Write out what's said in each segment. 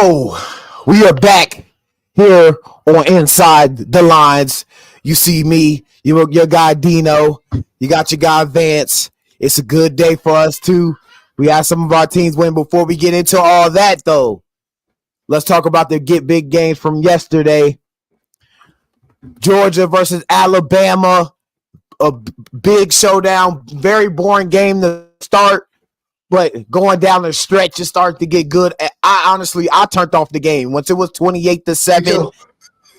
So we are back here on Inside the Lines. You see me, your guy Dino, you got your guy Vance. It's a good day for us too. We had some of our teams win. Before we get into all that though, let's talk about the get big games from yesterday. Georgia versus Alabama, a big showdown, very boring game to start. But going down the stretch, it started to get good. I turned off the game once it was 28-7.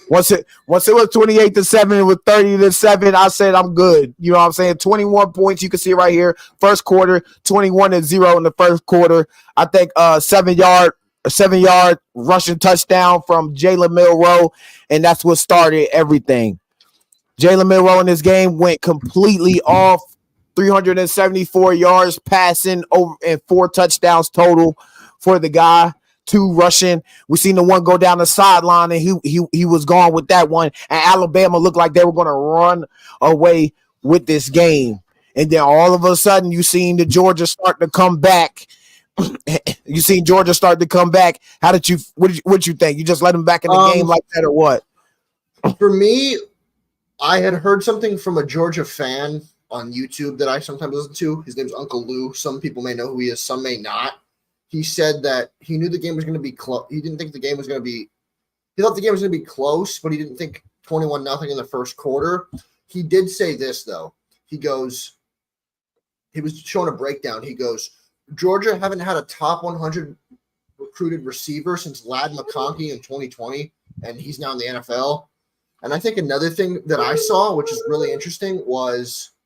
Once it was 28-7, it was 30-7. I said I'm good. You know what I'm saying? 21 points. You can see right here. First quarter, 21-0 in the first quarter. I think 7-yard rushing touchdown from Jalen Milroe, and that's what started everything. Jalen Milroe in this game went completely off. 374 yards passing over and 4 touchdowns total for the guy. 2 rushing. We seen the one go down the sideline and he was gone with that one. And Alabama looked like they were going to run away with this game. And then all of a sudden you seen the Georgia start to come back. You seen Georgia start to come back. What did you think? You just let them back in the game like that or what? For me, I had heard something from a Georgia fan on YouTube that I sometimes listen to. His name's Uncle Lou. Some people may know who he is, some may not. He said that he knew the game was going to be close. He didn't think the game was going to be – he thought the game was going to be close, but he didn't think 21-0 in the first quarter. He did say this, though. He goes – he was showing a breakdown. He goes, Georgia haven't had a top 100 recruited receiver since Ladd McConkey in 2020, and he's now in the NFL. And I think another thing that I saw, which is really interesting, was –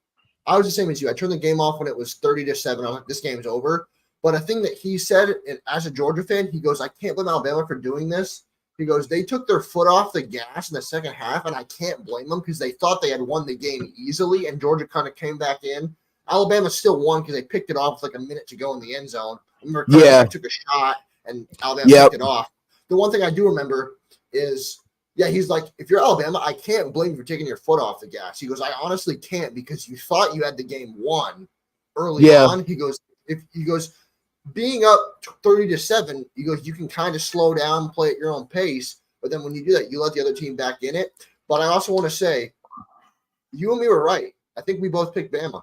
I was the same as you. I turned the game off when it was 30-7. I was like, this game's over. But a thing that he said, and as a Georgia fan, he goes, I can't blame Alabama for doing this. He goes, they took their foot off the gas in the second half, and I can't blame them because they thought they had won the game easily, and Georgia kind of came back in. Alabama still won because they picked it off with like a minute to go in the end zone. I remember took a shot, and Alabama picked it off. The one thing I do remember is – yeah, he's like, if you're Alabama, I can't blame you for taking your foot off the gas. He goes, I honestly can't because you thought you had the game won early on. He goes, being up 30-7, he goes, you can kind of slow down, play at your own pace. But then when you do that, you let the other team back in it. But I also want to say, you and me were right. I think we both picked Bama.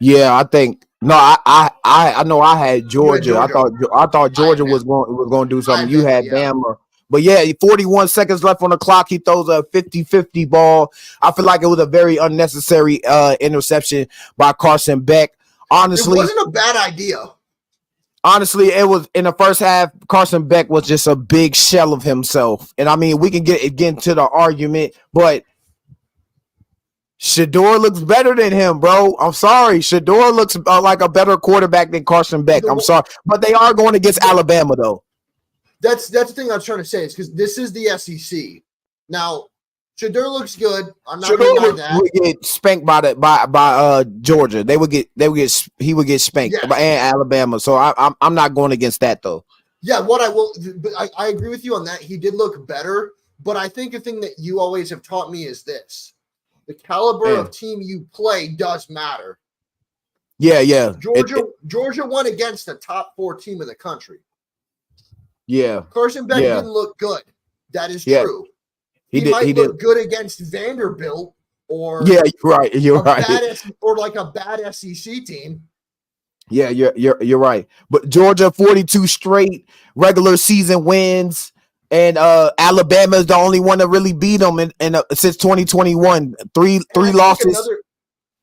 Yeah, I think I know I had Georgia. I thought Georgia was going to do something. You had Bama. But yeah, 41 seconds left on the clock. He throws a 50-50 ball. I feel like it was a very unnecessary interception by Carson Beck. Honestly, it wasn't a bad idea. Honestly, it was in the first half. Carson Beck was just a big shell of himself. And I mean, we can get into the argument, but Shedeur looks better than him, bro. I'm sorry. Shedeur looks like a better quarterback than Carson Beck. I'm sorry. But they are going against Alabama, though. That's the thing I was trying to say is because this is the SEC. Now, Shedeur looks good. I'm not going to deny that. Would get spanked by Georgia. He would get spanked by Alabama. So I'm not going against that though. Yeah, I agree with you on that. He did look better, but I think the thing that you always have taught me is this: the caliber of team you play does matter. Yeah. Georgia won against the top 4 team in the country. Yeah. Carson Beck didn't look good. That is true. He might look good against Vanderbilt or you're right. Or like a bad SEC team. Yeah, you're right. But Georgia 42 straight regular season wins, and Alabama is the only one to really beat them since 2021. Three losses.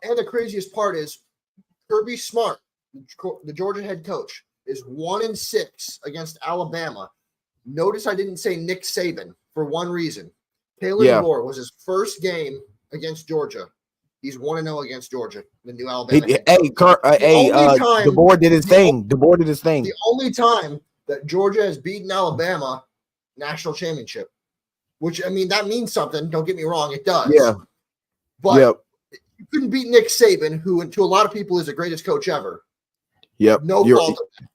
And the craziest part is Kirby Smart, the Georgia head coach, is 1-6 against Alabama. Notice I didn't say Nick Saban for one reason. Taylor Moore was his first game against Georgia. He's 1-0 against Georgia, the new Alabama. DeBoer did his thing. The only time that Georgia has beaten Alabama, national championship. Which, I mean, that means something. Don't get me wrong, it does. Yeah. But you couldn't beat Nick Saban, who, to a lot of people, is the greatest coach ever. Yep. No fault of that.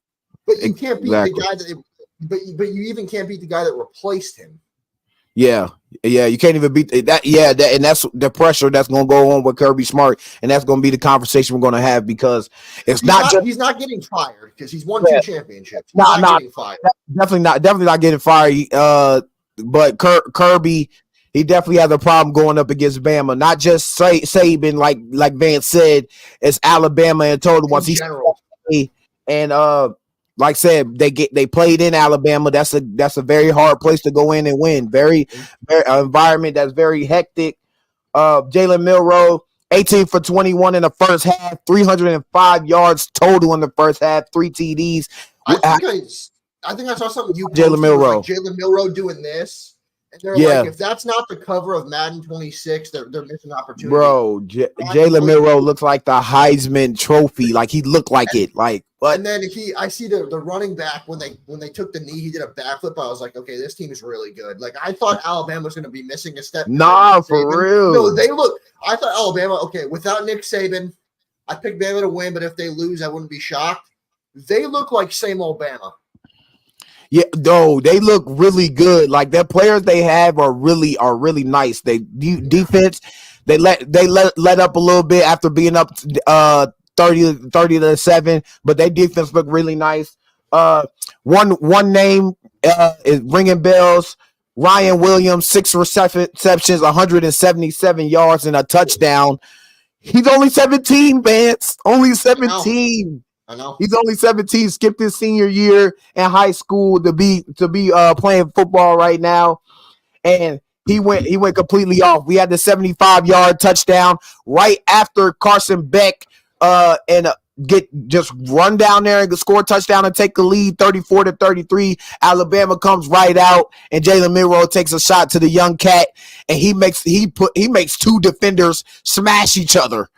But you can't beat the guy that. But you even can't beat the guy that replaced him. Yeah, you can't even beat that. Yeah, and that's the pressure that's going to go on with Kirby Smart, and that's going to be the conversation we're going to have because it's he's not getting fired because he's won yeah, 2 championships. He's not getting fired. Definitely not getting fired. But Kirby, he definitely has a problem going up against Bama. Not just Saban, like Vance said, it's Alabama and total once he's and like I said, they played in Alabama. That's a very hard place to go in and win. Very environment that's very hectic. Jalen Milroe, 18 for 21 in the first half, 305 yards total in the first half, 3 TDs. I think I saw something you posted. Jalen Milroe. Like Jalen Milroe doing this. And they're like, if that's not the cover of Madden 26, they're missing opportunity. Bro, Jalen Milroe looks like the Heisman Trophy. Like he looked like it. And then I see the running back when they took the knee, he did a backflip. I was like, okay, this team is really good. Like I thought Alabama was going to be missing a step. Nah, for real. No, I thought Alabama, okay, without Nick Saban, I picked Bama to win, but if they lose, I wouldn't be shocked. They look like same old Bama. Yeah, no, they look really good. Like their players they have are really nice. They defense, they let up a little bit after being up 30-7, but their defense look really nice. One name is ringing bells. Ryan Williams, 6 receptions, 177 yards and a touchdown. He's only 17, Vance. Only 17. I know. He's only 17, skipped his senior year in high school to be playing football right now. And he went completely off. We had the 75-yard touchdown right after Carson Beck just run down there and score a touchdown and take the lead 34-33. Alabama comes right out and Jalen Milroe takes a shot to the young cat and he makes 2 defenders smash each other.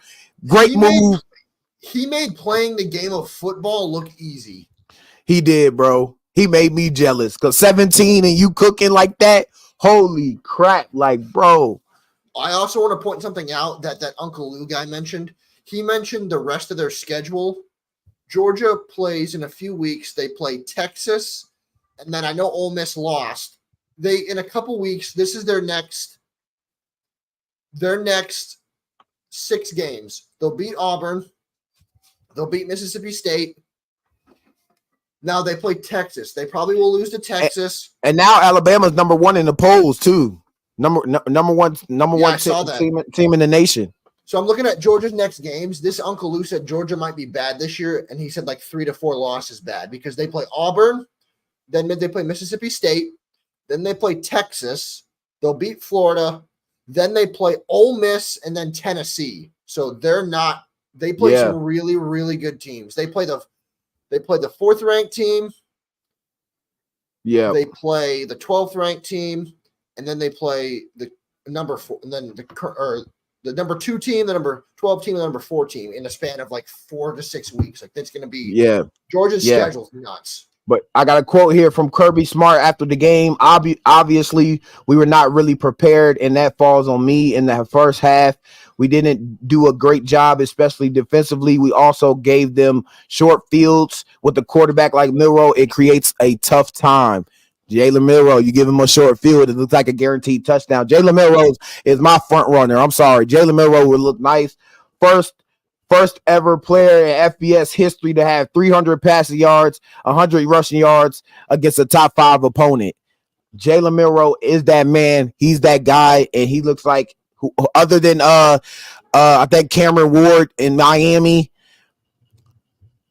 Great move. He made playing the game of football look easy. He did, bro. He made me jealous because 17 and you cooking like that. Holy crap. Like, bro. I also want to point something out that Uncle Lou guy mentioned. He mentioned the rest of their schedule. Georgia plays in a few weeks. They play Texas. And then I know Ole Miss lost. In a couple weeks, this is their next 6 games. They'll beat Auburn. They'll beat Mississippi State. Now they play Texas. They probably will lose to Texas. And now Alabama's number 1 in the polls too. Number one team in the nation. So I'm looking at Georgia's next games. This Uncle Lou said Georgia might be bad this year, and he said like 3 to 4 losses bad because they play Auburn, then they play Mississippi State, then they play Texas. They'll beat Florida, then they play Ole Miss, and then Tennessee. So they're not. They play some really, really good teams. They play the 4th ranked team. Yeah. They play the 12th ranked team, and then they play the number 4, and then the number 2 team, the number 12 team, and the number 4 team in a span of like 4 to 6 weeks. Like that's going to be Georgia's schedule's nuts. But I got a quote here from Kirby Smart after the game. Obviously, we were not really prepared, and that falls on me in the first half. We didn't do a great job, especially defensively. We also gave them short fields with the quarterback like Milroe. It creates a tough time. Jalen Milroe, you give him a short field, it looks like a guaranteed touchdown. Jalen Milroe is my front runner. I'm sorry. Jalen Milroe would look nice. First ever player in FBS history to have 300 passing yards, 100 rushing yards against a top 5 opponent. Jalen Milroe is that man. He's that guy, and he looks like other than I think Cameron Ward in Miami.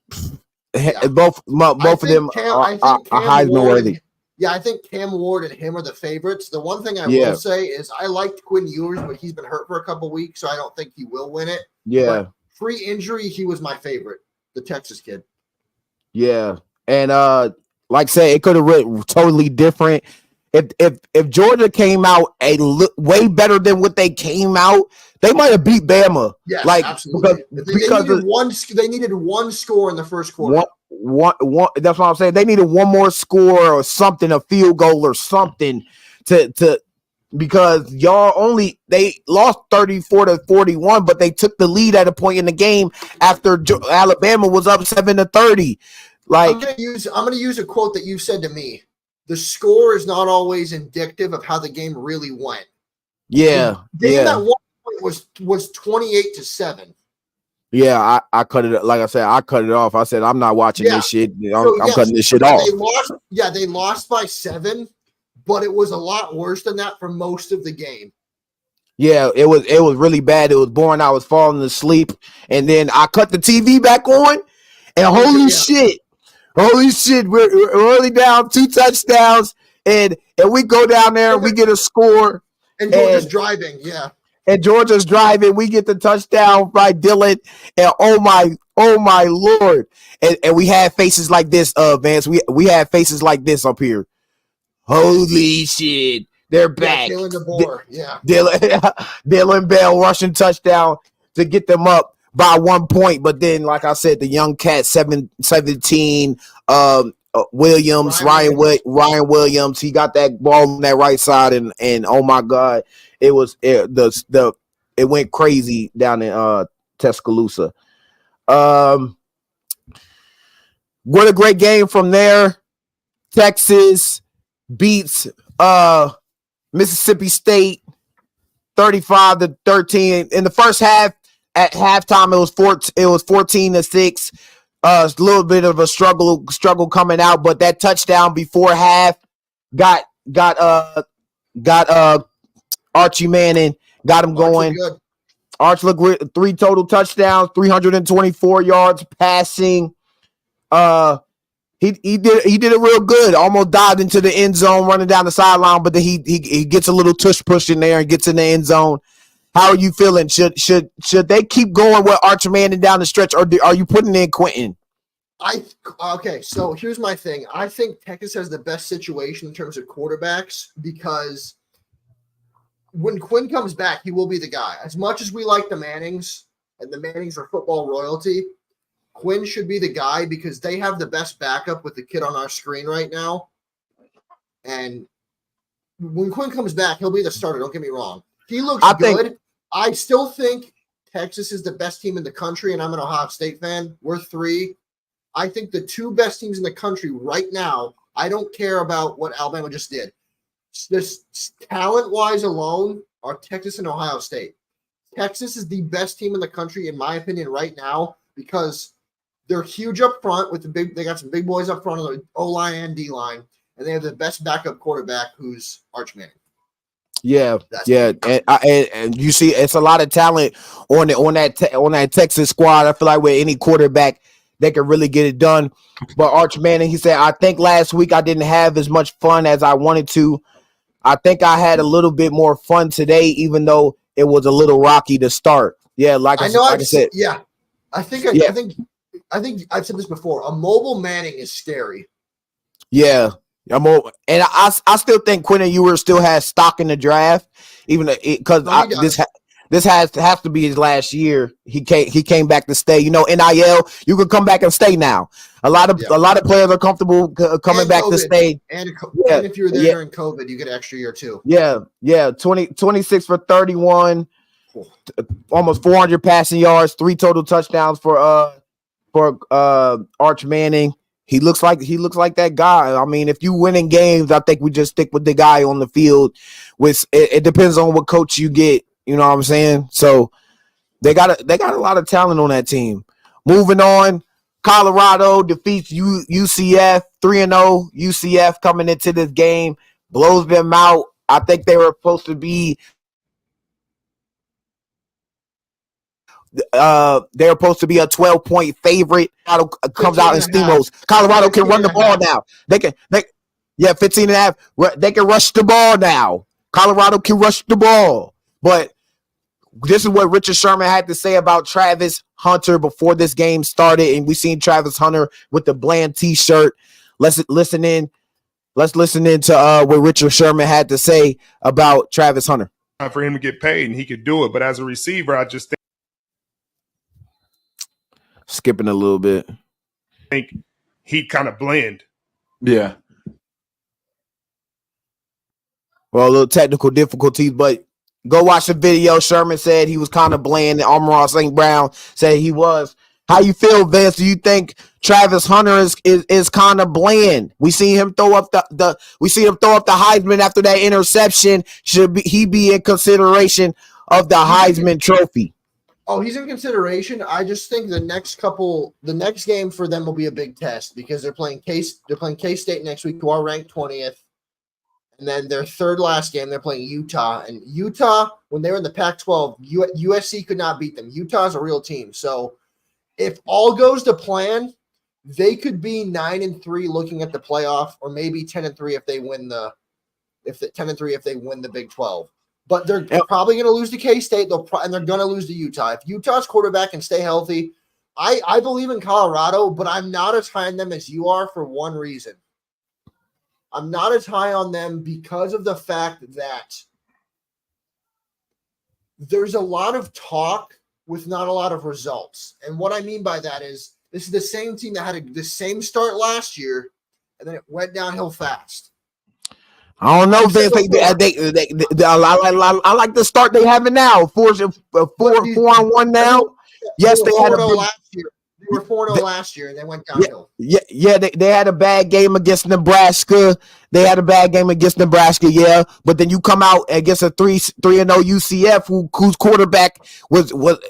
Both of them are Heisman worthy. Yeah, I think Cam Ward and him are the favorites. The one thing I will say is I liked Quinn Ewers, but he's been hurt for a couple weeks, so I don't think he will win it. Yeah. But pre-injury, he was my favorite, the Texas kid. Yeah. And like I said, it could have been totally different. If Georgia came out way better than what they came out, they might have beat Bama. Yeah, like absolutely. They needed one score in the first quarter. One, that's what I'm saying. They needed one more score or something, a field goal or something to because they lost 34-41, but they took the lead at a point in the game after Alabama was up 7-30. Like I'm gonna use a quote that you said to me. the score is not always indicative of how the game really went. Yeah. The game at one point was 28-7. Yeah, I cut it. Like I said, I cut it off. I said, I'm not watching this shit. I'm cutting this shit off. They lost by 7, but it was a lot worse than that for most of the game. Yeah, it was really bad. It was boring. I was falling asleep. And then I cut the TV back on, and holy shit, we're only down 2 touchdowns, and we go down there and we get a score. And Georgia's driving, And Georgia's driving. We get the touchdown by Dylan. And oh my Lord. And we had faces like this, Vance. We had faces like this up here. Holy shit. They're back. Dylan DeBoer, Dylan Bell rushing touchdown to get them up by 1 point. But then, like I said, the young cat 17, Williams, Ryan Williams, he got that ball on that right side, and oh my God, it went crazy down in Tuscaloosa. What a great game from there. Texas beats Mississippi State 35-13 in the first half. At halftime, it was 14-6. A little bit of a struggle coming out, but that touchdown before half got Archie Manning, got him going. Arch looked with 3 total touchdowns, 324 yards passing. He did it real good. Almost dived into the end zone, running down the sideline, but then he gets a little tush push in there and gets in the end zone. How are you feeling? Should they keep going with Arch Manning down the stretch, or are you putting in Quentin? Okay, so here's my thing. I think Texas has the best situation in terms of quarterbacks because when Quinn comes back, he will be the guy. As much as we like the Mannings, and the Mannings are football royalty, Quinn should be the guy because they have the best backup with the kid on our screen right now. And when Quinn comes back, he'll be the starter. Don't get me wrong. He looks good. I still think Texas is the best team in the country, and I'm an Ohio State fan. We're 3. I think the 2 best teams in the country right now, I don't care about what Alabama just did. This talent-wise alone are Texas and Ohio State. Texas is the best team in the country, in my opinion, right now because they're huge up front with they got some big boys up front on the O-line and D-line, and they have the best backup quarterback who's Arch Manning. Yeah, and you see, it's a lot of talent on that Texas squad. I feel like with any quarterback, they can really get it done. But Arch Manning, he said, I think last week I didn't have as much fun as I wanted to. I think I had a little bit more fun today, even though it was a little rocky to start. Yeah, like I said. Yeah, I think I've said this before. A mobile Manning is scary. Yeah. And I still think Quentin Ewers still has stock in the draft, even because this has to be his last year. He came back to stay. You know, NIL, you can come back and stay now. A lot of players are comfortable coming back to stay. And if you're there during COVID, you get an extra year too. Yeah. 26 for 31, almost 400 passing yards, 3 total touchdowns for Arch Manning. He looks like that guy. I mean, if you win in games, I think we just stick with the guy on the field. It depends on what coach you get. You know what I'm saying? So they got a lot of talent on that team. Moving on, Colorado defeats UCF 3-0. UCF coming into this game blows them out. I think they were supposed to be. They're supposed to be a 12-point favorite. Colorado comes out and steamrolls. Colorado can run the ball now. They 15.5. They can rush the ball now. Colorado can rush the ball. But this is what Richard Sherman had to say about Travis Hunter before this game started, and we seen Travis Hunter with the Bland T-shirt. Let's listen in to what Richard Sherman had to say about Travis Hunter. For him to get paid, and he could do it. But as a receiver, I just skipping a little bit. think he'd kind of blend. Yeah. Well, a little technical difficulties, but go watch the video. Sherman said he was kind of bland. And Amon-Ra St. Brown said he was. How you feel, Vance? Do you think Travis Hunter is kind of bland? We see him throw up the Heisman after that interception. Should he be in consideration of the Heisman Trophy? Oh, he's in consideration. I just think the next game for them will be a big test because they're playing K-State next week, who are ranked 20th. And then their third last game, they're playing Utah. And Utah, when they were in the Pac-12, USC could not beat them. Utah's a real team. So if all goes to plan, they could be 9-3 looking at the playoff, or maybe 10-3 if they win the Big 12. But they're probably going to lose to K-State, and they're going to lose to Utah. If Utah's quarterback can stay healthy, I believe in Colorado, but I'm not as high on them as you are for one reason. I'm not as high on them because of the fact that there's a lot of talk with not a lot of results. And what I mean by that is this is the same team that had the same start last year, and then it went downhill fast. I don't know if I like the start they having now. 4-1 now. Yes, they had last year. They were 4-0 last year, and they went downhill. Yeah. They had a bad game against Nebraska. Yeah. But then you come out against a 3-0 UCF, whose quarterback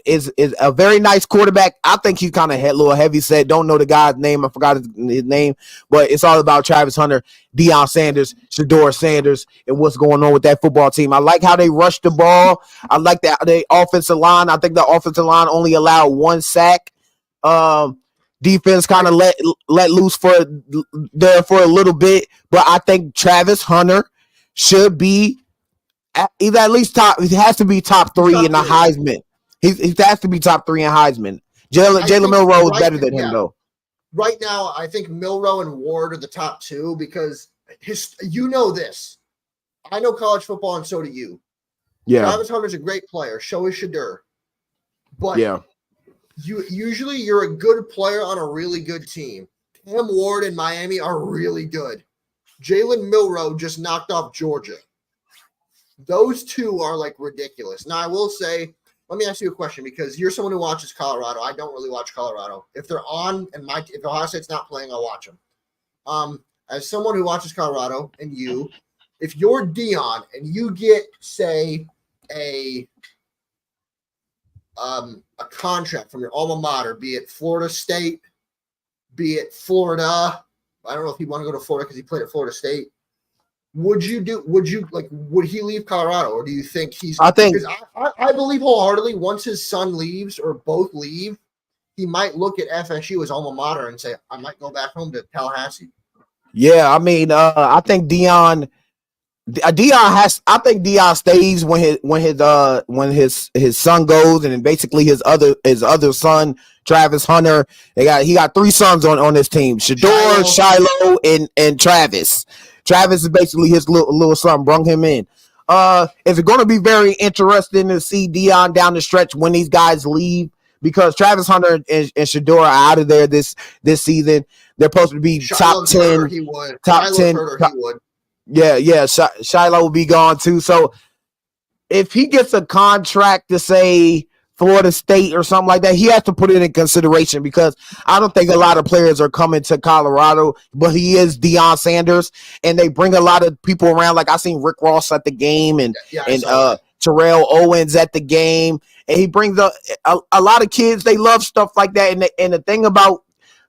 is a very nice quarterback. I think he's kind of a little heavy set. Don't know the guy's name. I forgot his name. But it's all about Travis Hunter, Deion Sanders, Shedeur Sanders, and what's going on with that football team. I like how they rush the ball. I like that the offensive line. I think the offensive line only allowed 1 sack. Defense kind of let loose for a little bit, but I think Travis Hunter should be at least top. He has to be top 3 in the Heisman. He has to be top 3 in Heisman. Jalen Milroe is better than him though. Right now, I think Milroe and Ward are the top 2 because this. I know college football, and so do you. Yeah, Travis Hunter's a great player. So is Shedeur. But yeah. You're a good player on a really good team. Cam Ward and Miami are really good. Jalen Milroe just knocked off Georgia. Those 2 are like ridiculous. Now I will say, let me ask you a question because you're someone who watches Colorado. I don't really watch Colorado. If they're on and if Ohio State's not playing, I'll watch them. As someone who watches Colorado and if you're Deion and you get say a contract from your alma mater, be it Florida State, be it Florida. I don't know if he want to go to Florida because he played at Florida State. Would he leave Colorado, or do you think I believe wholeheartedly once his son leaves or both leave, he might look at FSU as alma mater and say, I might go back home to Tallahassee. Yeah, I mean, I think Deion stays when his son goes, and then basically his other son, Travis Hunter. He got 3 sons on his team: Shedeur, Shiloh, and Travis. Travis is basically his little son. Brung him in. It's going to be very interesting to see Deion down the stretch when these guys leave, because Travis Hunter and Shedeur are out of there this season. They're supposed to be top 10. He would. Top 10. He would. Yeah. Shiloh will be gone too. So if he gets a contract to say Florida State or something like that, he has to put it in consideration, because I don't think a lot of players are coming to Colorado, but he is Deion Sanders, and they bring a lot of people around. Like I seen Rick Ross at the game, and Terrell Owens at the game, and he brings a lot of kids. They love stuff like that. And the thing about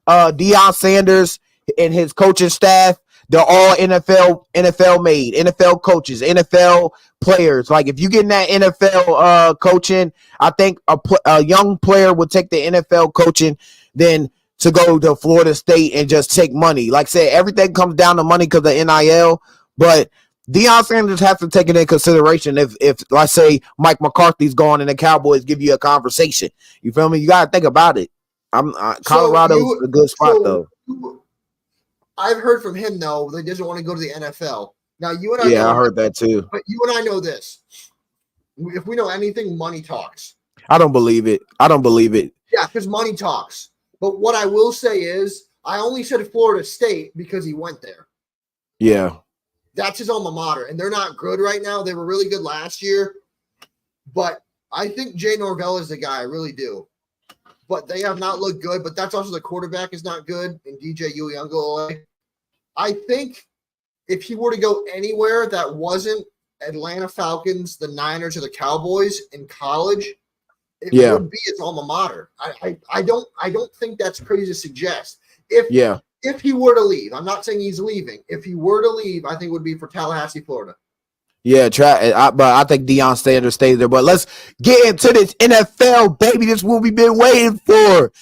Deion Sanders and his coaching staff, they're all NFL made, NFL coaches, NFL players. Like if you get in that NFL coaching, I think a young player would take the NFL coaching than to go to Florida State and just take money. Like I said, everything comes down to money because of NIL, but Deion Sanders has to take it in consideration if let's say Mike McCarthy's gone and the Cowboys give you a conversation. You feel me? You got to think about it. Colorado's a good spot though. I've heard from him though that he doesn't want to go to the NFL. Now you and I, I heard that too. But you and I know this: if we know anything, money talks. I don't believe it. Yeah, because money talks. But what I will say is, I only said Florida State because he went there. Yeah, that's his alma mater, and they're not good right now. They were really good last year, but I think Jay Norvell is the guy. I really do. but they have not looked good. But that's also the quarterback is not good, and DJ Uiagalelei. I think if he were to go anywhere that wasn't Atlanta Falcons, the Niners, or the Cowboys in college, it would be his alma mater. I don't think that's crazy to suggest. If he were to leave, I'm not saying he's leaving. If he were to leave, I think it would be for Tallahassee, Florida. Yeah, but I think Deion Sanders stays there. But let's get into this NFL, baby. This is what we've been waiting for.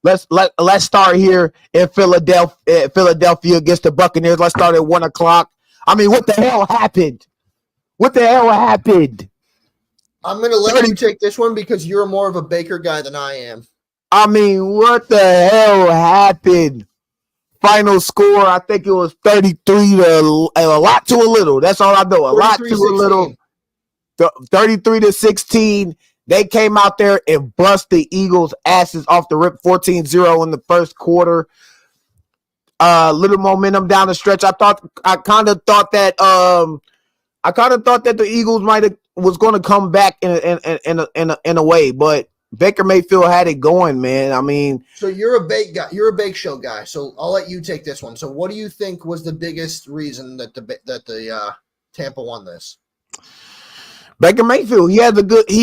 Let's start here in Philadelphia. Philadelphia against the Buccaneers. Let's start at 1:00. I mean, what the hell happened? What the hell happened? I'm gonna let you take this one because you're more of a Baker guy than I am. I mean, what the hell happened? Final score, I think it was 33 to a lot to a little. That's all I know. A lot to a little. 33-16. They came out there and bust the Eagles' asses off the rip, 14-0 in the first quarter. Little momentum down the stretch. I kind of thought that the Eagles was going to come back in a way, but Baker Mayfield had it going, man. I mean, so you're a bake guy. You're a bake show guy. So I'll let you take this one. So what do you think was the biggest reason that the Tampa won this? Baker Mayfield, he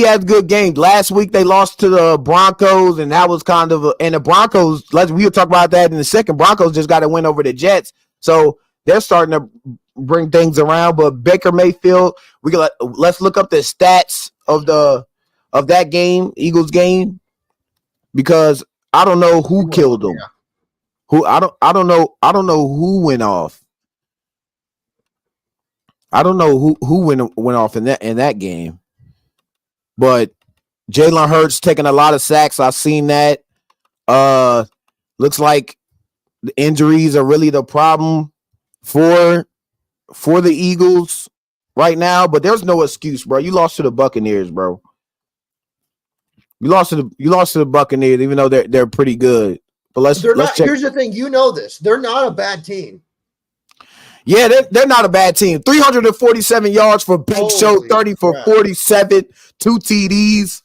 had good games. Last week they lost to the Broncos, and that was kind of and the Broncos. We'll talk about that in a second. Broncos just got to win over the Jets, so they're starting to bring things around. But Baker Mayfield, let's look up the stats of that game, Eagles game, because I don't know who killed him. Yeah. I don't know who went off. I don't know who went off in that game, but Jalen Hurts taking a lot of sacks. I've seen that. Looks like the injuries are really the problem for the Eagles right now. But there's no excuse, bro. You lost to the Buccaneers, bro. You lost to the Buccaneers, even though they're pretty good. But let's check. Here's the thing, you know this. They're not a bad team. Yeah, they're not a bad team. 347 yards for Big Show, 30 for 47, 2 TDs.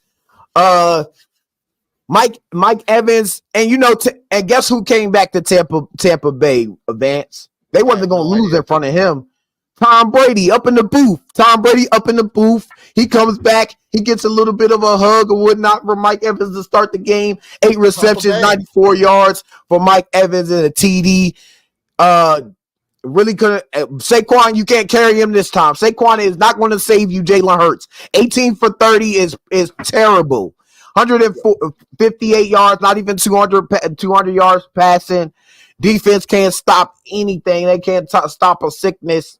Mike Evans, and and guess who came back to Tampa Bay, Vance? They wasn't going to lose in front of him. Tom Brady up in the booth. He comes back. He gets a little bit of a hug or whatnot for Mike Evans to start the game. 8 receptions, 94 yards for Mike Evans and a TD. Really couldn't. Saquon, you can't carry him this time. Saquon is not going to save you. Jalen Hurts, 18 for 30 is terrible. 158 yards, not even 200 yards passing. Defense can't stop anything. They can't stop a sickness.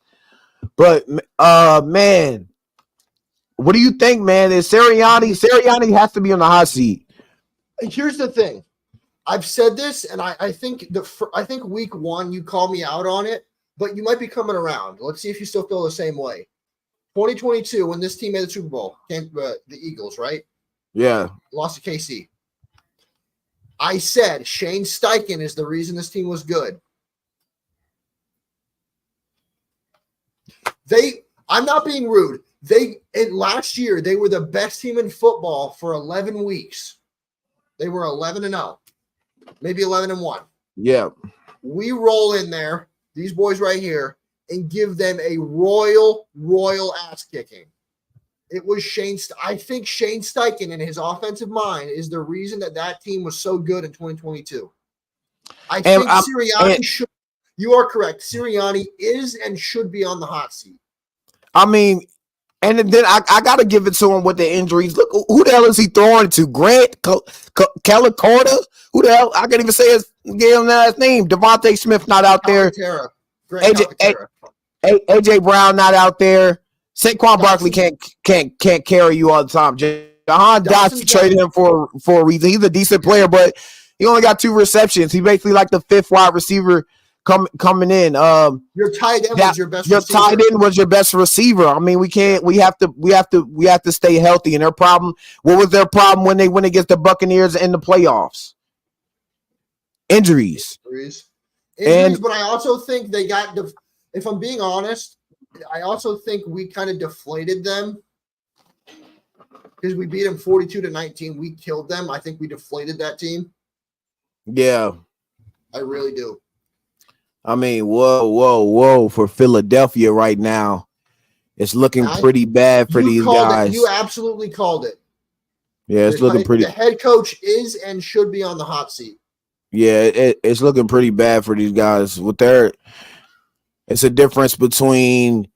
But man, what do you think, man? Is Sirianni has to be on the hot seat? Here's the thing. I've said this, and I think week 1 you called me out on it, but you might be coming around. Let's see if you still feel the same way. 2022, when this team made the Super Bowl, the Eagles, right? Yeah. Lost to KC. I said Shane Steichen is the reason this team was good. I'm not being rude. Last year, they were the best team in football for 11 weeks. They were 11-0. Maybe 11-1. Yeah. We roll in there, these boys right here, and give them a royal ass kicking. It was I think Shane Steichen in his offensive mind is the reason that team was so good in 2022. I think Sirianni should. You are correct. Sirianni is and should be on the hot seat. I mean, and then I got to give it to him with the injuries. Look, who the hell is he throwing to? Grant Calicorda? Who the hell? I can't even say his name. Devontae Smith not out there. AJ Brown not out there. Saquon Barkley can't carry you all the time. Jahan Dotson traded him for a reason. He's a decent player, but he only got 2 receptions. He basically like the 5th wide receiver coming in. Your tight end was your best. Your tight end was your best receiver. I mean, we have to stay healthy. And what was their problem when they went against the Buccaneers in the playoffs? Injuries. But I also think they got. If I'm being honest, I also think we kind of deflated them because we beat them 42-19. We killed them. I think we deflated that team. Yeah. I really do. I mean, whoa for Philadelphia right now. It's looking pretty bad for these guys. You absolutely called it. Yeah, it's looking pretty. The head coach is and should be on the hot seat. Yeah, it's looking pretty bad for these guys. It's a difference between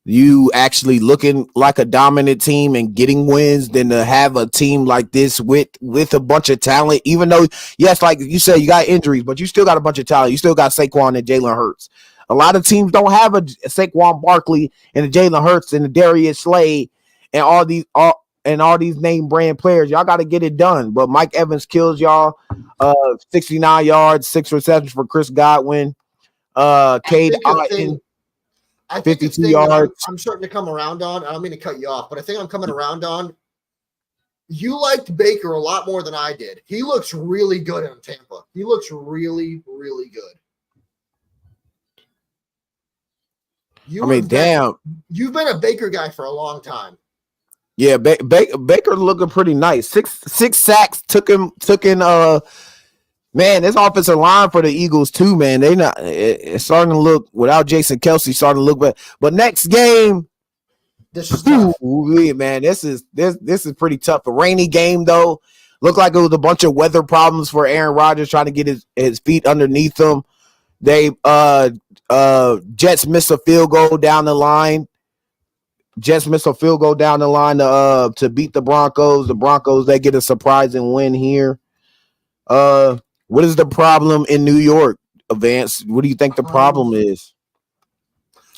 you actually looking like a dominant team and getting wins than to have a team like this with a bunch of talent. Even though, yes, like you said, you got injuries, but you still got a bunch of talent. You still got Saquon and Jalen Hurts. A lot of teams don't have a Saquon Barkley and a Jalen Hurts and a Darius Slade and all these name brand players. Y'all got to get it done. But Mike Evans kills y'all. 69 yards, 6 receptions for Chris Godwin. Cade Otton. I think 52 yards. I'm starting to come around on. I don't mean to cut you off, but I think I'm coming around on. You liked Baker a lot more than I did. He looks really good in Tampa. He looks really, really good. Damn. You've been a Baker guy for a long time. Yeah, Baker looking pretty nice. Six sacks took in. Man, this offensive line for the Eagles too, man. It's starting to look without Jason Kelce starting to look better. But next game, this is tough. Man, this is pretty tough. A rainy game though. Looked like it was a bunch of weather problems for Aaron Rodgers trying to get his feet underneath him. They Jets missed a field goal down the line. To beat the Broncos. The Broncos, they get a surprising win here. What is the problem in New York, Vance? What do you think the problem is?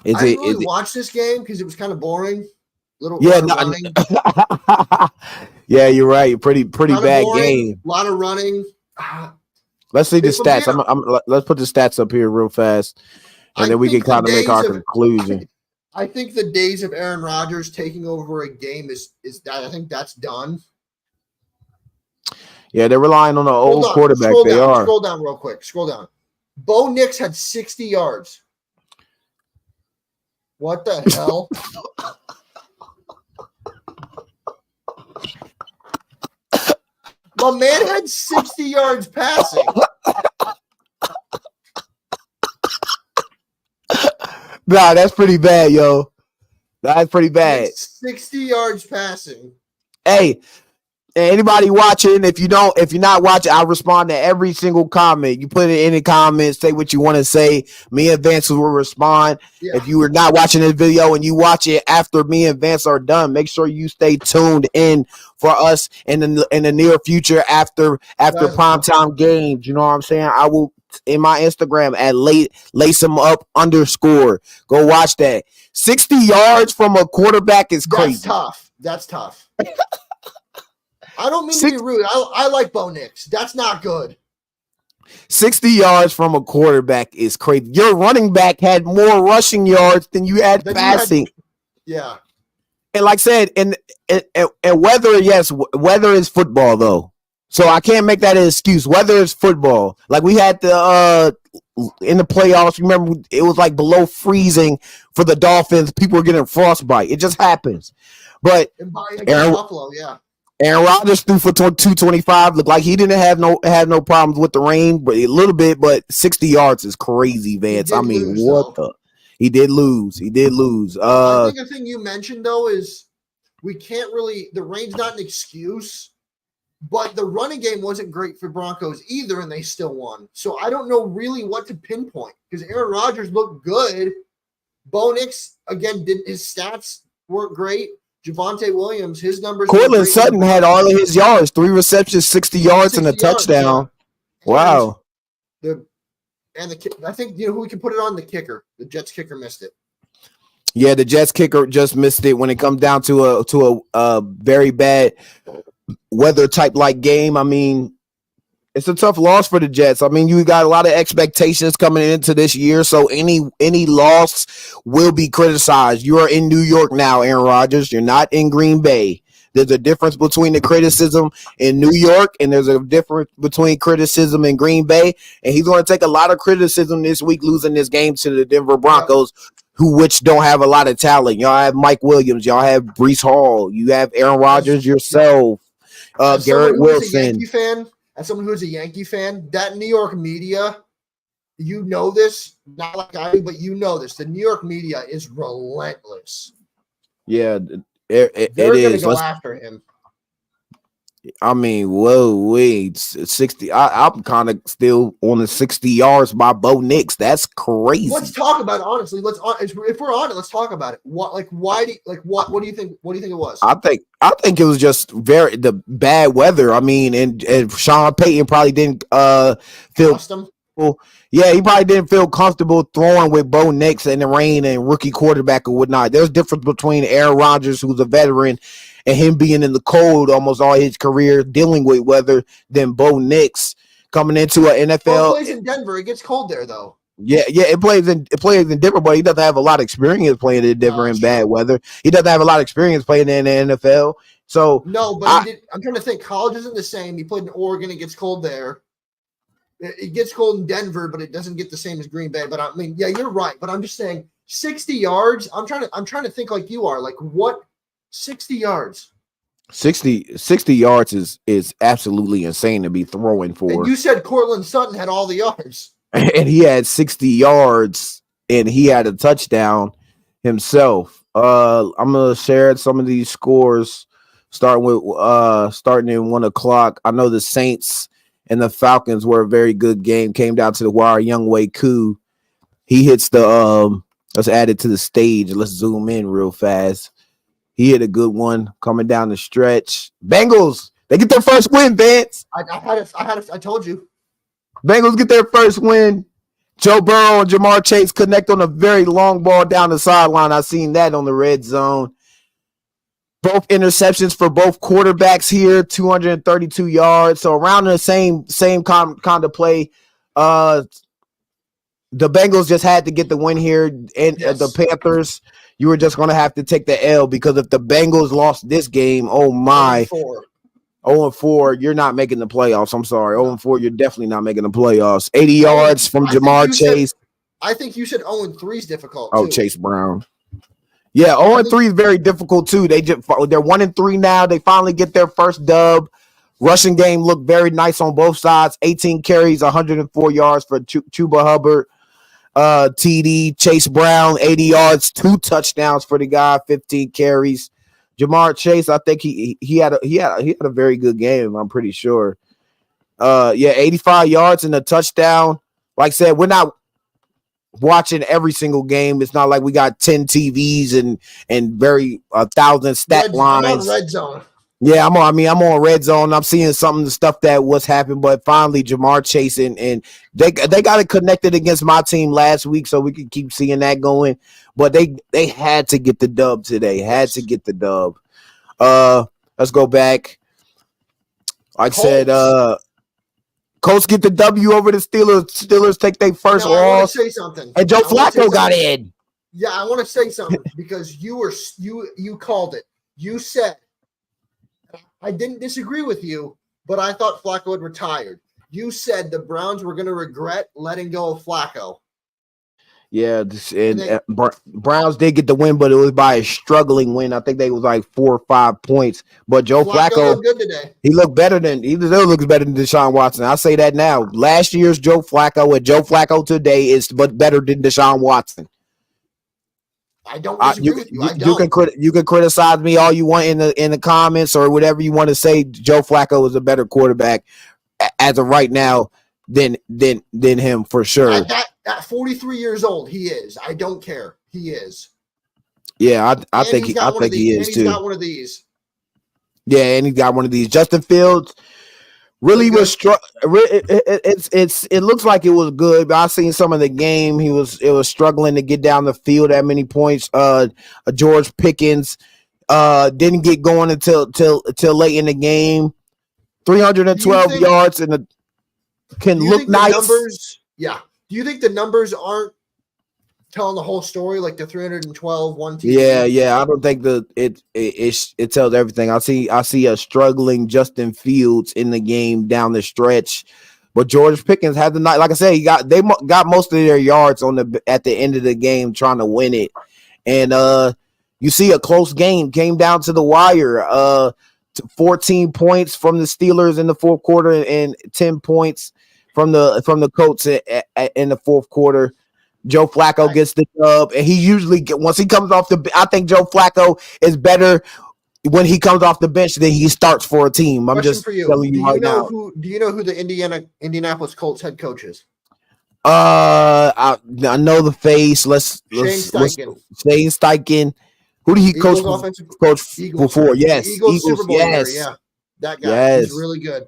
I didn't really watch this game because it was kind of boring. Running. Yeah, you're right. Pretty bad game. A lot of running. Let's see the stats. Let's put the stats up here real fast, and then we can kind of make our conclusion. I think the days of Aaron Rodgers taking over a game is that I think that's done. Yeah, they're relying on the old quarterback. Scroll down real quick. Scroll down. Bo Nix had 60 yards. What the hell? My man had 60 yards passing. Nah, that's pretty bad, yo. That's pretty bad. 60 yards passing. Hey, anybody watching, if you're not watching, I respond to every single comment. You put it in the comments, say what you want to say. Me and Vance will respond. Yeah. If you were not watching this video and you watch it after me and Vance are done, make sure you stay tuned in for us in the near future after primetime games. You know what I'm saying? I will in my Instagram at lace them up _. Go watch that. 60 yards from a quarterback is crazy. That's tough. I don't mean to be rude. I like Bo Nix. That's not good. 60 yards from a quarterback is crazy. Your running back had more rushing yards than you had passing. Yeah. And like I said, and weather, yes, weather is football though. So I can't make that an excuse. Weather is football. Like we had in the playoffs, remember it was like below freezing for the Dolphins. People were getting frostbite. It just happens. But Buffalo, yeah. Aaron Rodgers threw for 225. Looked like he didn't have no problems with the rain, but a little bit. But 60 yards is crazy, Vance. I mean, He did lose. I think the thing you mentioned though is we can't really. The rain's not an excuse, but the running game wasn't great for Broncos either, and they still won. So I don't know really what to pinpoint because Aaron Rodgers looked good. Bo Nix again his stats weren't great. Javonte Williams, his numbers. Cortland Sutton had all of his yards, 3 receptions, 60 yards, and a touchdown. Yeah. Wow. I think who we can put it on, the kicker. The Jets kicker missed it. Yeah, the Jets kicker just missed it when it comes down to a very bad weather type like game. I mean, it's a tough loss for the Jets. I mean, you got a lot of expectations coming into this year, so any loss will be criticized. You are in New York now, Aaron Rodgers. You're not in Green Bay. There's a difference between the criticism in New York and there's a difference between criticism in Green Bay. And he's going to take a lot of criticism this week losing this game to the Denver Broncos, which don't have a lot of talent. Y'all have Mike Williams. Y'all have Breece Hall. You have Aaron Rodgers yourself. Garrett Wilson. As someone who is a Yankee fan, that New York media, you know this, not like I do, but you know this. The New York media is relentless. Yeah, They're going to go after him. I mean, whoa, wait, 60. I'm kind of still on the 60 yards by Bo Nix. That's crazy. Let's talk about it honestly. If we're on it, let's talk about it. What do you think? What do you think it was? I think it was just the bad weather. I mean, and Sean Payton probably didn't feel custom. Yeah, he probably didn't feel comfortable throwing with Bo Nix in the rain and rookie quarterback or whatnot. There's a difference between Aaron Rodgers, who's a veteran, and him being in the cold almost all his career, dealing with weather, than Bo Nix coming into an NFL. Bo plays in Denver. It gets cold there, though. Yeah, it plays in Denver, but he doesn't have a lot of experience playing in Denver in bad weather. He doesn't have a lot of experience playing in the NFL. So no, but I'm trying to think. College isn't the same. He played in Oregon. It gets cold there. It gets cold in Denver, but it doesn't get the same as Green Bay. But I mean, yeah, you're right. But I'm just saying, 60 yards. I'm trying to think like you are. Like what? 60 yards. 60 yards is absolutely insane to be throwing for. And you said Cortland Sutton had all the yards. And he had 60 yards and he had a touchdown himself. I'm gonna share some of these scores starting in 1:00. I know the Saints and the Falcons were a very good game. Came down to the wire. Younghoe Koo, he hits the let's add it to the stage. Let's zoom in real fast. He hit a good one coming down the stretch. Bengals, they get their first win, Vance. I told you. Bengals get their first win. Joe Burrow and Jamar Chase connect on a very long ball down the sideline. I seen that on the red zone. Both interceptions for both quarterbacks here, 232 yards. So around the same kind of play. The Bengals just had to get the win here. And the Panthers, you were just going to have to take the L, because if the Bengals lost this game, oh my. 0-4, you're not making the playoffs. I'm sorry. 0-4, you're definitely not making the playoffs. 80 yards from Jamar Chase. I think you said 0-3 is difficult. Oh, Chase Brown. Yeah, 0-3 is very difficult too. They're 1-3 now. They finally get their first dub. Rushing game looked very nice on both sides. 18 carries, 104 yards for Chuba Hubbard. TD Chase Brown, 80 yards, 2 touchdowns for the guy, 15 carries. Jamar Chase, I think he had a very good game. I'm pretty sure. 85 yards and a touchdown. Like I said, we're not watching every single game. It's not like we got 10 TVs and very 1,000 stat lines. I'm on red zone. Yeah, I'm on red zone. I'm seeing some of the stuff that was happening, but finally Jamar Chase and they got it connected against my team last week, so we could keep seeing that going. But they had to get the dub today. Had to get the dub. Let's go back. Like I said, Colts get the W over the Steelers. Steelers take their first loss. I want to say something. And Joe Flacco got in. Yeah, I want to say something because you called it. You said, I didn't disagree with you, but I thought Flacco had retired. You said the Browns were going to regret letting go of Flacco. Yeah, Browns did get the win, but it was by a struggling win. I think they was like 4 or 5 points. But Joe Flacco looked good today. He still looks better than Deshaun Watson. I say that now. Last year's Joe Flacco and Joe Flacco today is better than Deshaun Watson. I don't disagree with you. You can criticize me all you want in the comments or whatever you want to say. Joe Flacco is a better quarterback as of right now than him for sure. At 43 years old, he is. I don't care. He is. Yeah, I think he is too. He's got one of these. Yeah, and he got one of these. Justin Fields really was it looks like it was good, but I seen some of the game. It was struggling to get down the field at many points. George Pickens didn't get going until late in the game. 312 yards and can look nice. Numbers, yeah. Do you think the numbers aren't telling the whole story, like the 312 1 team? Yeah. I don't think it tells everything. I see a struggling Justin Fields in the game down the stretch, But George Pickens had the night. Like I said, they got most of their yards at the end of the game trying to win it. And you see a close game came down to the wire. 14 points from the Steelers in the fourth quarter and 10 points from the Colts in the fourth quarter. Joe Flacco gets the dub, and he usually once he comes off I think Joe Flacco is better when he comes off the bench than he starts for a team. I'm just telling you right now. Do you know who the Indianapolis Colts head coach is? I know the face. Shane Steichen. Who did he coach before? Yes, Eagles Super Bowl winner, yeah, that guy. Yes. He's really good.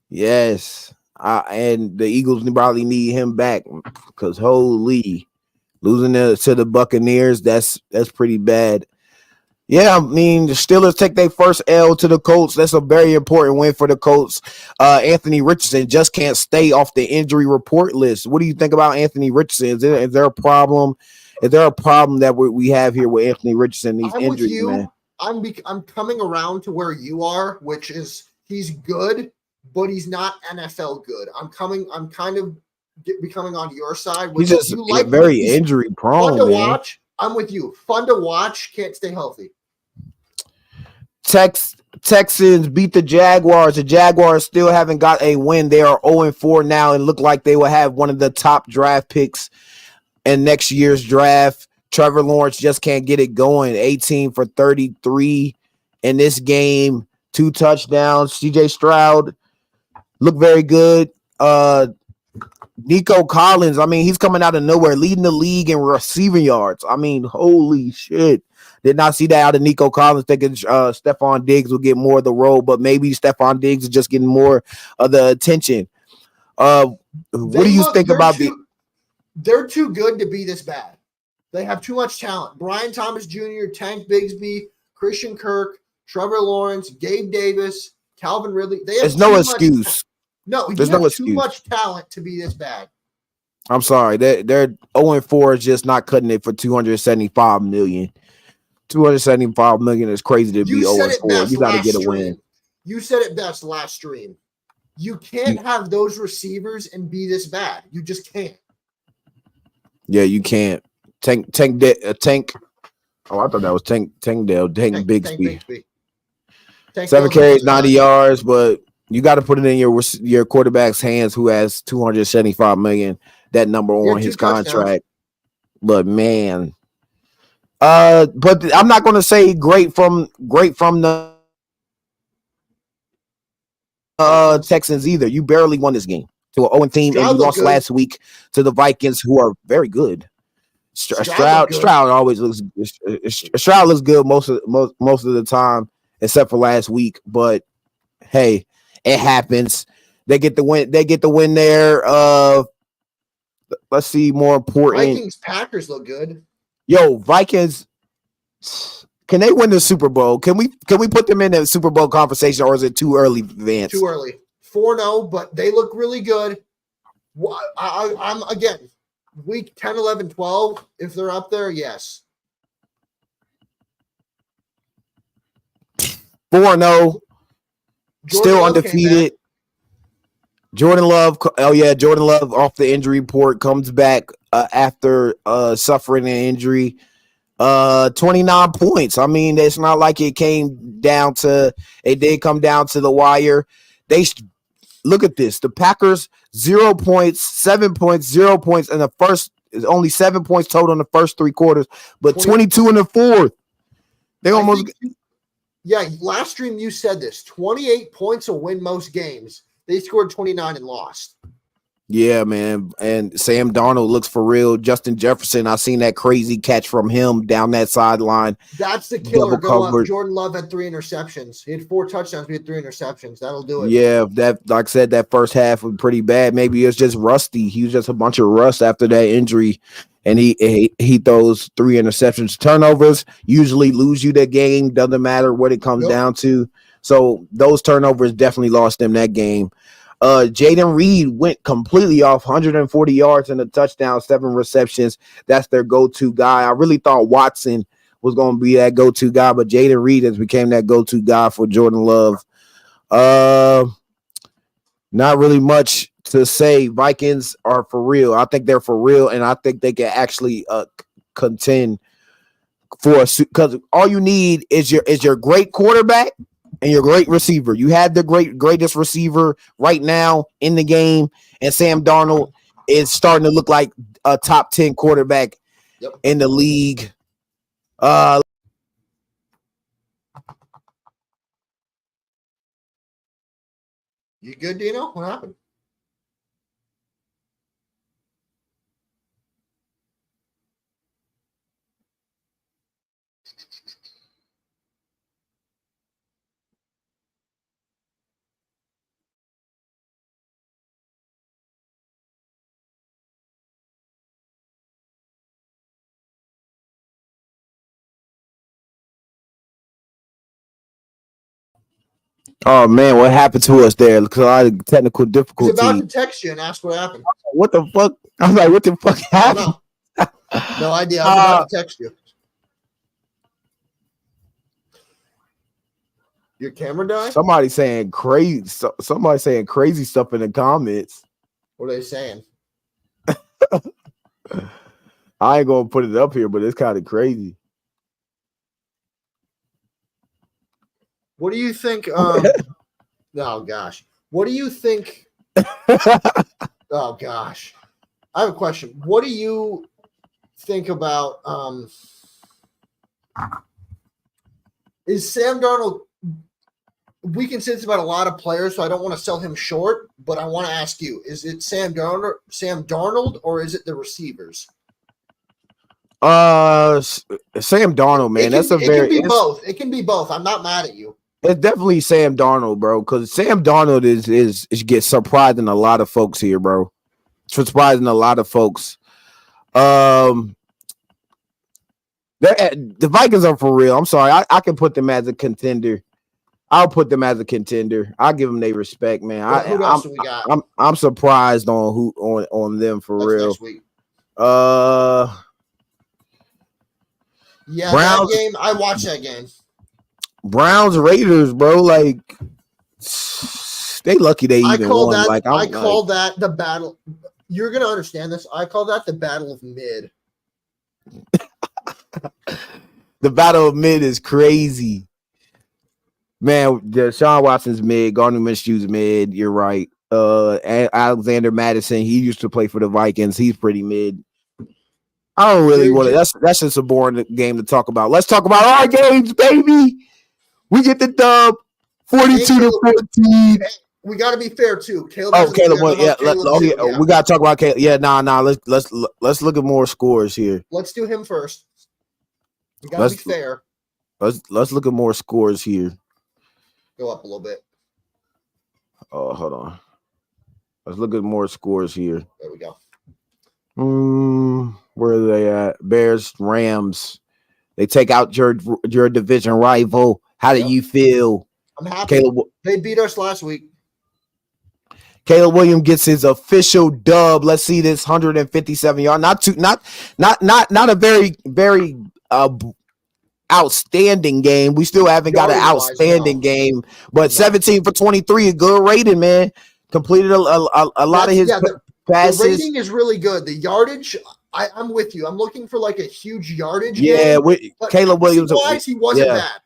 Yes, and the Eagles probably need him back because holy, losing to the Buccaneers, that's pretty bad. Yeah, I mean, the Steelers take their first L to the Colts. That's a very important win for the Colts. Anthony Richardson just can't stay off the injury report list. What do you think about Anthony Richardson? Is there a problem? Is there a problem that we have here with Anthony Richardson? These injuries, man. I'm coming around to where you are, which is he's good, but he's not NFL good. I'm kind of becoming on your side. He's just very injury prone. Fun to watch. I'm with you. Fun to watch. Can't stay healthy. Texans beat the Jaguars. The Jaguars still haven't got a win. They are 0-4 now and look like they will have one of the top draft picks in next year's draft. Trevor Lawrence just can't get it going. 18 for 33 in this game. 2 touchdowns. CJ Stroud looked very good. Nico Collins, I mean, he's coming out of nowhere, leading the league in receiving yards. I mean, holy shit. Did not see that out of Nico Collins. Thinking Stephon Diggs will get more of the role, but maybe Stephon Diggs is just getting more of the attention. What do you think about They're too good to be this bad. They have too much talent. Brian Thomas Jr., Tank Bigsby, Christian Kirk, Trevor Lawrence, Gabe Davis, Calvin Ridley. There's no excuse. There's no excuse. Too much talent to be this bad. I'm sorry. They're 0-4 is just not cutting it for $275 million. $275 million is crazy to be 0-4. You got to get a win. You said it best last stream. You can't have those receivers and be this bad. You just can't. Yeah, you can't. Tank. Oh, I thought that was Tank Bigsby. 7 carries, 90 yards, but you got to put it in your quarterback's hands who has $275 million, that number on his contract. But man, but I'm not going to say great from the Texans either. You barely won this game to an 0 team, and you lost last week to the Vikings, who are very good. Stroud always looks good most of the time, except for last week. But hey, it happens. They get the win there. Let's see. More important, Vikings Packers look good. Yo, Vikings. Can they win the Super Bowl? Can we put them in the Super Bowl conversation, or is it too early, Vance? Too early. 4-0, but they look really good. I'm again. Week 10, 11, 12, if they're up there, yes. 4-0, still undefeated. Jordan Love off the injury report comes back after suffering an injury. 29 points. I mean, it's not like it did come down to the wire. Look at this. The Packers, 0 points, 7 points, 0 points in the first. It's only 7 points total in the first 3 quarters, but 22 in the fourth. They almost. Last stream you said this. 28 points will win most games. They scored 29 and lost. Yeah, man. And Sam Darnold looks for real. Justin Jefferson, I seen that crazy catch from him down that sideline. That's the killer. Go up. Jordan Love had 3 interceptions. He had 4 touchdowns. We had 3 interceptions. That'll do it. Yeah, like I said, that first half was pretty bad. Maybe it was just rusty. He was just a bunch of rust after that injury. And he throws 3 interceptions. Turnovers usually lose you the game. Doesn't matter what it comes down to. So those turnovers definitely lost them that game. Jaden Reed went completely off, 140 yards and a touchdown, 7 receptions. That's their go-to guy. I really thought Watson was going to be that go-to guy, but Jaden Reed has become that go-to guy for Jordan Love. Not really much to say. Vikings are for real. I think they're for real, and I think they can actually contend for because all you need is your great quarterback and your great receiver. You have the greatest receiver right now in the game, and Sam Darnold is starting to look like a top 10 quarterback in the league. You good, Dino? What happened? Oh man, what happened to us there? Because I had technical He's difficulty. about to text you and ask what happened. What the fuck? I'm like, what the fuck happened? No idea. I was about to text you. Your camera died? Somebody saying crazy stuff in the comments. What are they saying? I ain't gonna put it up here, but it's kind of crazy. What do you think? Oh gosh. What do you think? Oh gosh. I have a question. What do you think about is Sam Darnold? We can say this about a lot of players, so I don't want to sell him short, but I want to ask you, is it Sam Darnold, or is it the receivers? Sam Darnold, man. It can be both. It can be both. I'm not mad at you. It's definitely Sam Darnold, bro, because Sam Darnold is gets surprising a lot of folks here, bro. Surprising a lot of folks. The Vikings are for real. I'm sorry. I can put them as a contender. I'll put them as a contender. I'll give them their respect, man. Who else do we got? I'm surprised on them for real. Next week. Yeah, Browns, that game. I watched that game. Browns Raiders, bro. Like they lucky they even won. I call that the battle. You're gonna understand this. I call that the battle of mid. The battle of mid is crazy. Man, Deshaun Watson's mid, Gardner Minshew's mid. You're right. Alexander Madison, he used to play for the Vikings. He's pretty mid. I don't really want to. That's just a boring game to talk about. Let's talk about our games, baby. We get the dub, 42-14. We got to be fair too. Caleb. Yeah. We got to talk about Caleb. Yeah, nah. Let's look at more scores here. Let's do him first. We got to be fair. Let's look at more scores here. Go up a little bit. Oh, hold on. Let's look at more scores here. There we go. Where are they at? Bears, Rams. They take out your division rival. How do you feel? I'm happy. They beat us last week. Caleb Williams gets his official dub. Let's see this 157 yard. Not a very outstanding game. We still haven't got an outstanding game, but 17 for 23, a good rating, man. Completed a lot of his passes. The rating is really good. The yardage, I'm with you. I'm looking for like a huge yardage. Yeah, Caleb Williams. He wasn't bad.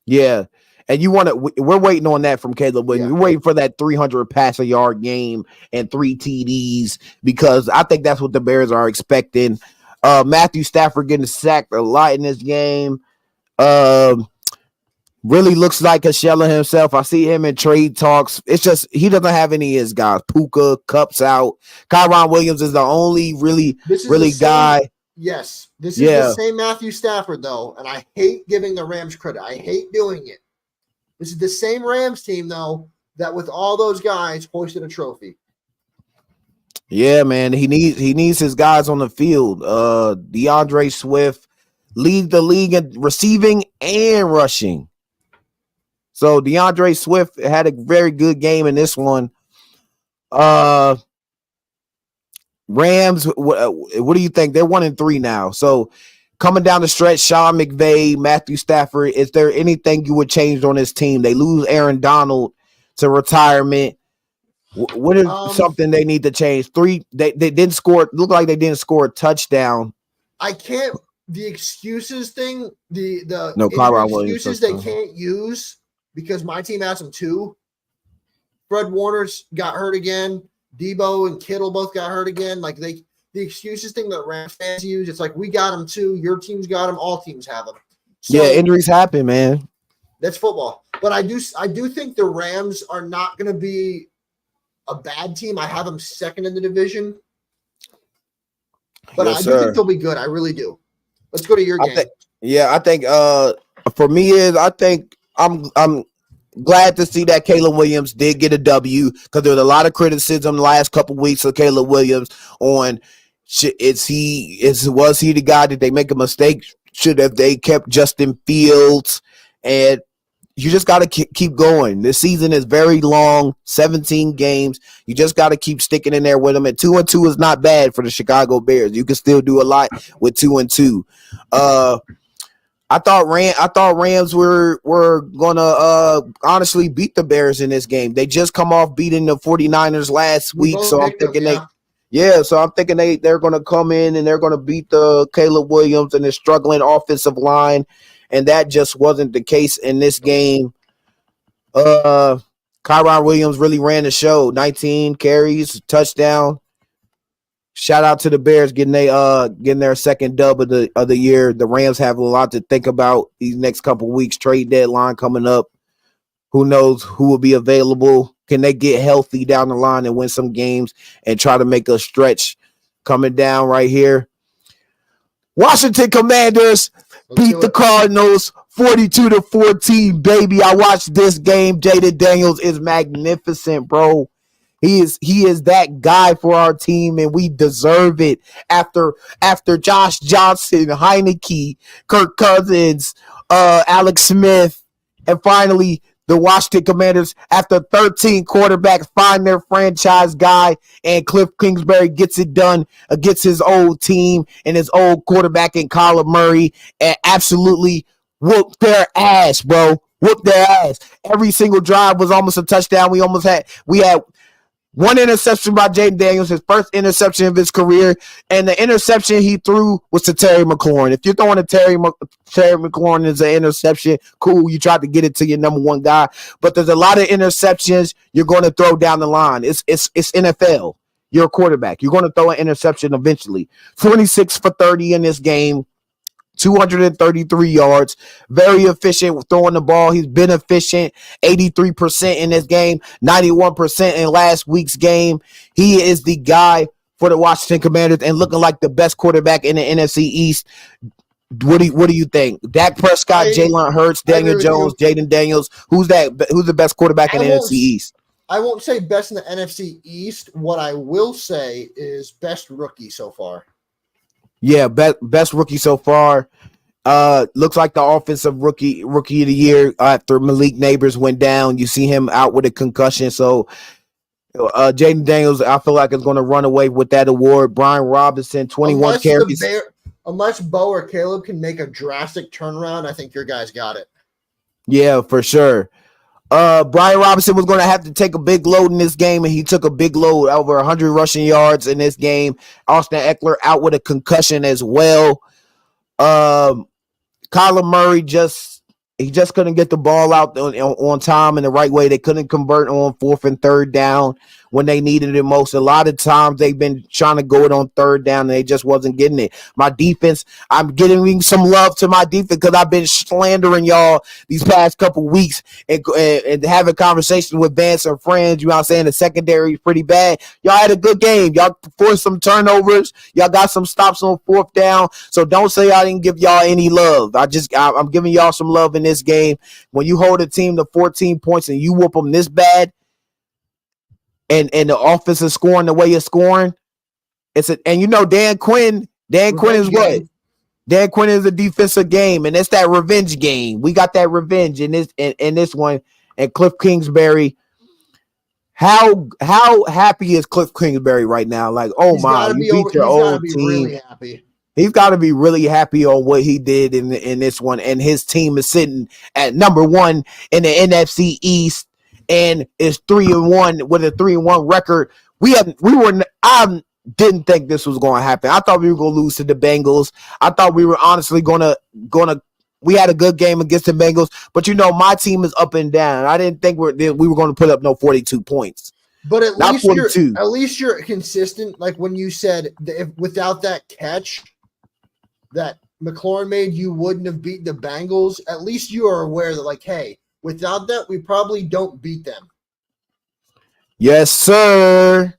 Yeah. And we're waiting on that from Caleb Williams. We're waiting for that 300 passer yard game and 3 TDs because I think that's what the Bears are expecting. Matthew Stafford getting sacked a lot in this game. Really looks like a shell of himself. I see him in trade talks. It's just he doesn't have any of his guys. Puka, Cup's out. Kyron Williams is the only really guy. Yes, this is the same Matthew Stafford though, and I hate giving the Rams credit. I hate doing it. This is the same Rams team though that with all those guys hoisted a trophy. Yeah, man, he needs his guys on the field. DeAndre Swift lead the league in receiving and rushing. So DeAndre Swift had a very good game in this one. Rams, what do you think? They're 1-3 now. So coming down the stretch, Sean McVay, Matthew Stafford, is there anything you would change on this team? They lose Aaron Donald to retirement. What is something they need to change? They didn't score. Look like they didn't score a touchdown. I can't. The excuses thing. The Kyron Williams excuses they can't use because my team has them too. Fred Warner's got hurt again. Debo and Kittle both got hurt again. Like the excuses thing that Rams fans use. It's like we got them too. Your team's got them. All teams have them. So, yeah, injuries happen, man. That's football. But I do think the Rams are not going to be a bad team. I have them second in the division. But Yes, I do think they'll be good. I really do. Let's go to your game. I think for me I'm glad to see that Caleb Williams did get a W because there was a lot of criticism the last couple weeks of Caleb Williams on was he the guy? Did they make a mistake? Should have they kept Justin Fields? And you just got to keep going. This season is very long, 17 games. You just got to keep sticking in there with them. And 2-2 is not bad for the Chicago Bears. You can still do a lot with 2-2. I thought Rams were gonna honestly beat the Bears in this game. They just come off beating the 49ers last week, so I'm thinking so I'm thinking they're gonna come in and they're gonna beat the Caleb Williams and their struggling offensive line. And that just wasn't the case in this game. Kyron Williams really ran the show. 19 carries, touchdown. Shout out to the Bears getting their second dub of the year. The Rams have a lot to think about these next couple weeks. Trade deadline coming up. Who knows who will be available? Can they get healthy down the line and win some games and try to make a stretch coming down right here? Washington Commanders beat the Cardinals 42-14, baby. I watched this game. Jaden Daniels is magnificent, bro. He is that guy for our team, and we deserve it. After Josh Johnson, Heineke, Kirk Cousins, Alex Smith, and finally the Washington Commanders, after 13 quarterbacks, find their franchise guy, and Cliff Kingsbury gets it done against his old team and his old quarterback in Kyler Murray, and absolutely whooped their ass, bro. Whooped their ass. Every single drive was almost a touchdown. We had one interception by Jaden Daniels, his first interception of his career, and the interception he threw was to Terry McLaurin. If you're throwing to Terry McLaurin as an interception, cool, you tried to get it to your number one guy, but there's a lot of interceptions you're going to throw down the line. It's NFL. You're a quarterback. You're going to throw an interception eventually. 26 for 30 in this game. 233 yards, very efficient with throwing the ball. He's been efficient, 83% in this game, 91% in last week's game. He is the guy for the Washington Commanders and looking like the best quarterback in the NFC East. What do you think? Dak Prescott, Jalen Hurts, Daniel Jones, Jaden Daniels. Who's the best quarterback in the NFC East? I won't say best in the NFC East. What I will say is best rookie so far. Yeah, best rookie so far. Looks like the offensive rookie of the year after Malik Neighbors went down. You see him out with a concussion. So Jaden Daniels, I feel like, is going to run away with that award. Brian Robinson, 21 carries. Unless Bo or Caleb can make a drastic turnaround, I think your guys got it. Yeah, for sure. Brian Robinson was going to have to take a big load in this game, and he took a big load, over 100 rushing yards in this game. Austin Eckler out with a concussion as well. Kyler Murray just couldn't get the ball out on time in the right way. They couldn't convert on 4th and 3rd down when they needed it most. A lot of times they've been trying to go it on 3rd down and they just wasn't getting it. My defense, I'm giving some love to my defense because I've been slandering y'all these past couple weeks and having conversations with Vance and friends. You know what I'm saying? The secondary is pretty bad. Y'all had a good game. Y'all forced some turnovers. Y'all got some stops on 4th down. So don't say I didn't give y'all any love. I'm giving y'all some love in this game. When you hold a team to 14 points and you whoop them this bad, and the offense is scoring the way it's scoring, Dan Quinn is what? Dan Quinn is a defensive game, and it's that revenge game. We got that revenge in this one. And Cliff Kingsbury, how happy is Cliff Kingsbury right now? Like, oh my, you beat your old team. Really happy. He's got to be really happy on what he did in this one, and his team is sitting at number 1 in the NFC East. and is 3-1 with a 3-1 record. I didn't think this was going to happen. I thought we were going to lose to the Bengals. I thought we were honestly going to. We had a good game against the Bengals, but my team is up and down. I didn't think we were going to put up no 42 points. But at least you're consistent. Like when you said that if without that catch that McLaurin made, you wouldn't have beat the Bengals. At least you are aware that, like, hey, without that, we probably don't beat them. Yes, sir.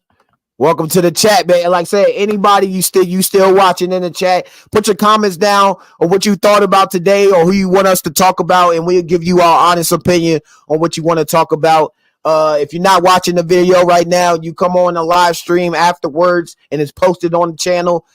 Welcome to the chat, man. Like I said, anybody you still watching in the chat, put your comments down on what you thought about today or who you want us to talk about, and we'll give you our honest opinion on what you want to talk about. If you're not watching the video right now, you come on the live stream afterwards, and it's posted on the channel.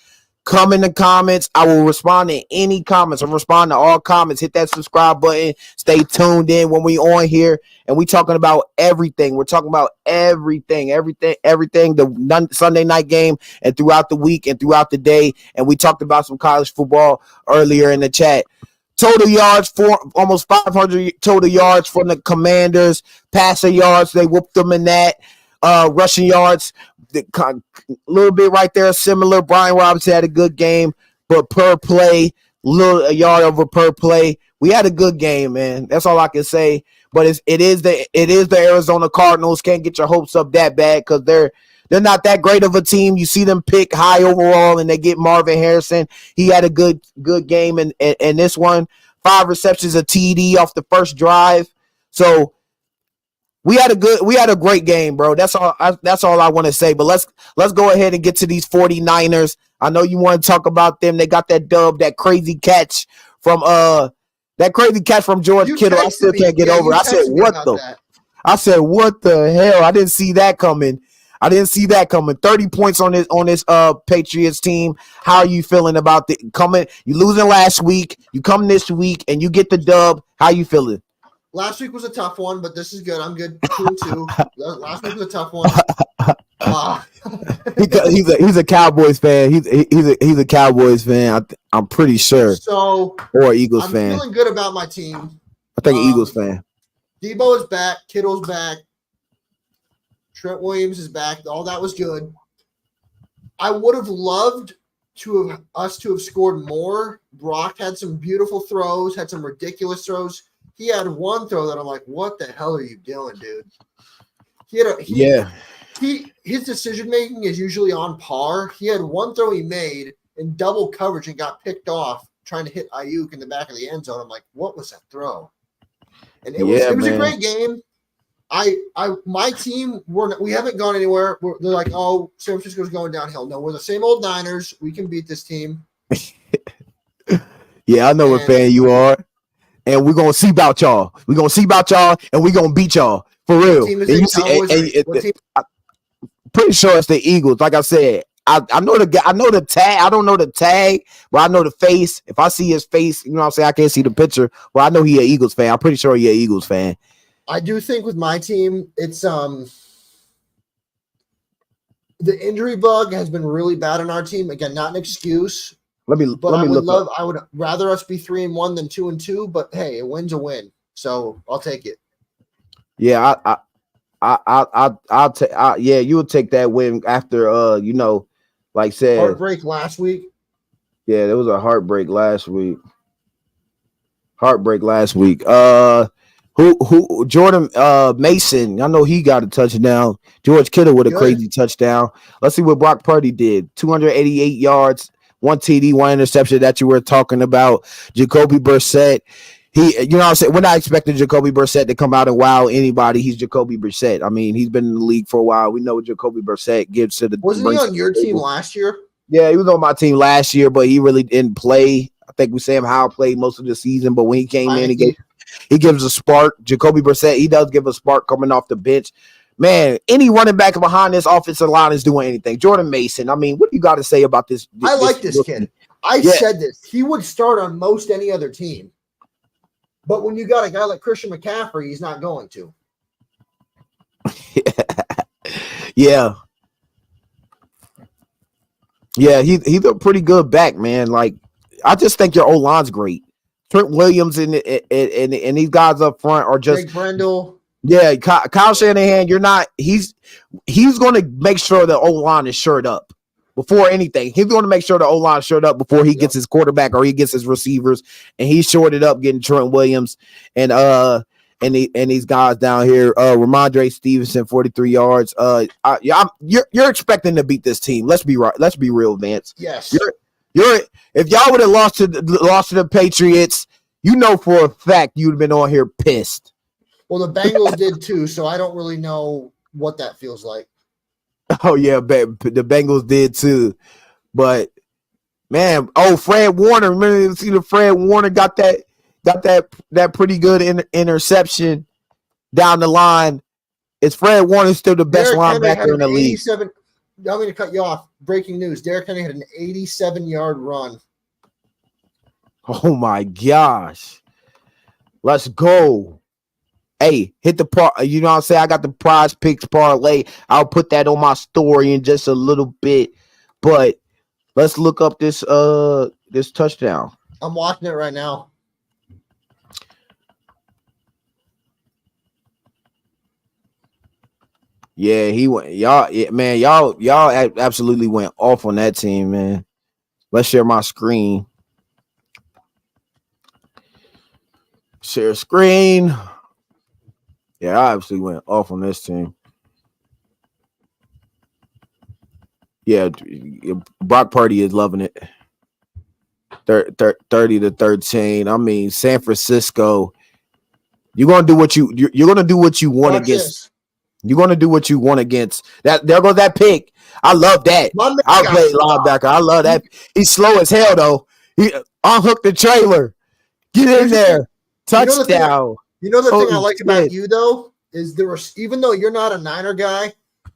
Come in the comments. I will respond to any comments. I'll respond to all comments. Hit that subscribe button. Stay tuned in when we on here. And we talking about everything. We're talking about everything. The Sunday night game and throughout the week and throughout the day. And we talked about some college football earlier in the chat. Total yards, for almost 500 total yards from the Commanders. Passing yards, they whooped them in that. Rushing yards, a little bit right there similar. Brian Robinson had a good game, but per play, a yard over per play. We had a good game, man. That's all I can say. But it is the Arizona Cardinals. Can't get your hopes up that bad because they're not that great of a team. You see them pick high overall, and they get Marvin Harrison. He had a good game in this one. 5 receptions, a TD off the first drive. So we had a great game, bro. That's all I want to say. But let's go ahead and get to these 49ers. I know you want to talk about them. They got that dub, that crazy catch from George Kittle. I still can't get over. I said, what the hell? I didn't see that coming. 30 points on this Patriots team. How are you feeling about the coming? You losing last week, you come this week, and you get the dub. How you feeling? Last week was a tough one, but this is good. I'm good. 2-2. Last week was a tough one. He's a Cowboys fan. He's a Cowboys fan. I'm pretty sure. So or Eagles I'm fan. I'm feeling good about my team. I think Eagles fan. Debo is back. Kittle's back. Trent Williams is back. All that was good. I would have loved us to have scored more. Brock had some beautiful throws. Had some ridiculous throws. He had one throw that I'm like, what the hell are you doing, dude? His decision making is usually on par. He had one throw he made in double coverage and got picked off trying to hit Ayuk in the back of the end zone. I'm like, what was that throw? And it was a great game. My team, we haven't gone anywhere. They're like, oh, San Francisco's going downhill. No, we're the same old Niners. We can beat this team. Yeah, I know what fan you are. And we're gonna see about y'all. We're gonna see about y'all, and we're gonna beat y'all for real. I'm pretty sure it's the Eagles. Like I said, I know the tag. I don't know the tag, but I know the face. If I see his face, you know what I'm saying, I can't see the picture. But I know he an Eagles fan. I'm pretty sure he an Eagles fan. I do think with my team, it's the injury bug has been really bad on our team. Again, not an excuse. I would rather us be 3-1 than 2-2, but hey, a win's a win, so I'll take it. Yeah, you would take that win after like said heartbreak last week. Yeah, there was a heartbreak last week. Who Jordan Mason? I know he got a touchdown. George Kittle with a crazy touchdown. Let's see what Brock Purdy did. 288 yards. 1 TD, 1 interception that you were talking about. Jacoby Brissett. What I'm saying? We're not expecting Jacoby Brissett to come out and wow anybody. He's Jacoby Brissett. I mean, he's been in the league for a while. We know what Jacoby Brissett gives to the. Wasn't he on your team last year? Yeah, he was on my team last year, but he really didn't play. I think Sam Howell played most of the season, but when he came in, he gives a spark. Jacoby Brissett, he does give a spark coming off the bench. Man, any running back behind this offensive line is doing anything. Jordan Mason, I mean, what do you got to say about this? I like this kid. I said this. He would start on most any other team. But when you got a guy like Christian McCaffrey, he's not going to. Yeah, he's a pretty good back, man. Like, I just think your O-line's great. Trent Williams and these guys up front are just Greg Brendel. Yeah, Kyle Shanahan, he's going to make sure the O-line is shored up before anything. He's going to make sure the O-line is shored up before he gets his quarterback or he gets his receivers, and he shored it up getting Trent Williams and these guys down here. Ramondre Stevenson, 43 yards. You're expecting to beat this team. Let's be right. Let's be real, Vance. Yes. You're if y'all would have lost to the Patriots, you know for a fact you'd have been on here pissed. Well, the Bengals did too, so I don't really know what that feels like. Oh yeah, the Bengals did too, but man, Fred Warner. Remember you see the Fred Warner got that pretty good interception down the line. Is Fred Warner still the best linebacker in the league? I'm going to cut you off. Breaking news: Derrick Henry had an 87-yard run. Oh my gosh! Let's go. Hey, hit the part. You know what I'm saying? I got the prize picks parlay. I'll put that on my story in just a little bit. But let's look up this touchdown. I'm watching it right now. Yeah, he went. Y'all absolutely went off on that team, man. Let's share my screen. Share screen. Yeah, I absolutely went off on this team. Yeah, Brock Purdy is loving it. 30-13. I mean, San Francisco. You're gonna do what you're gonna do what you want against. You're gonna do what you want against that. There goes that pick. I love that. I'll play linebacker. I love that. He's slow as hell though. He unhook the trailer. Get in there. Touchdown. You know the thing I like about you though is even though you're not a Niner guy,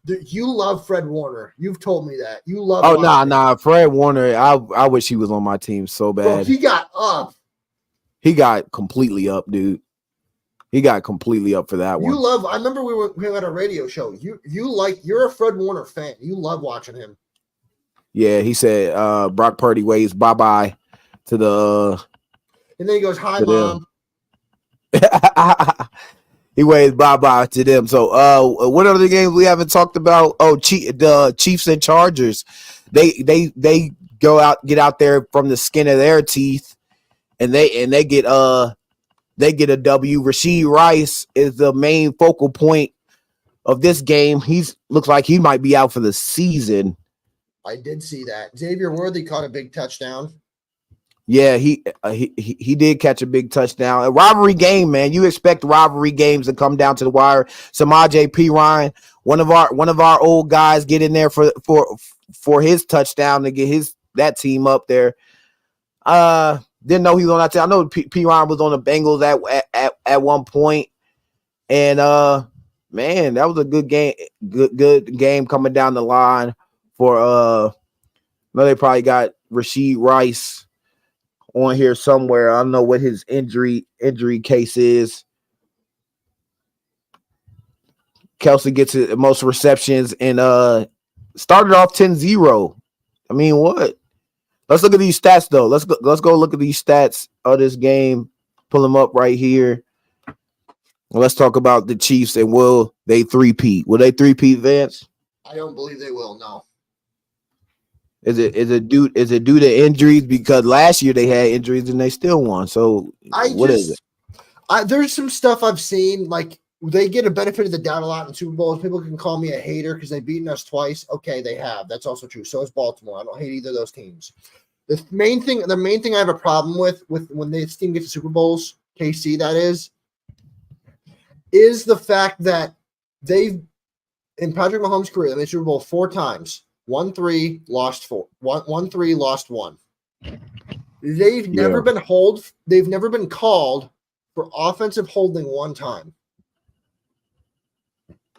you love Fred Warner. You've told me that you love. Oh nah, Fred Warner. I wish he was on my team so bad. Bro, he got up. He got completely up, dude. He got completely up for that one. You love. I remember we were at a radio show. You're a Fred Warner fan. You love watching him. Yeah, he said Brock Purdy waves bye to the. And then he goes, "Hi, Mom." He waves bye to them. So what other games we haven't talked about? The Chiefs and Chargers. They get out there from the skin of their teeth, and they get a W. Rashee Rice is the main focal point of this game. Looks like he might be out for the season. I did see that. Xavier Worthy caught a big touchdown. Yeah, he did catch a big touchdown. A rivalry game, man. You expect rivalry games to come down to the wire. Samaje Perine, one of our old guys, get in there for his touchdown to get that team up there. Didn't know he was on that team. I know Perine was on the Bengals at one point, and man, that was a good game. Good game coming down the line for no, they probably got Rashee Rice on here somewhere. I don't know what his injury case is. Kelsey gets the most receptions and started off 10-0. I mean, what? Let's look at these stats though. Let's go look at these stats of this game. Pull them up right here. Let's talk about the Chiefs and will they three-peat? Will they three-peat, Vance? I don't believe they will. No. Is it due to injuries? Because last year they had injuries and they still won. So what is it? There's some stuff I've seen, like they get a benefit of the doubt a lot in Super Bowls. People can call me a hater because they've beaten us twice. Okay, they have. That's also true. So is Baltimore. I don't hate either of those teams. The main thing I have a problem with when this team gets to Super Bowls, KC that is the fact that they've in Patrick Mahomes' career, they made Super Bowl 4 times. 1-3, lost 4. 1-3, lost 1. They've never been called for offensive holding one time.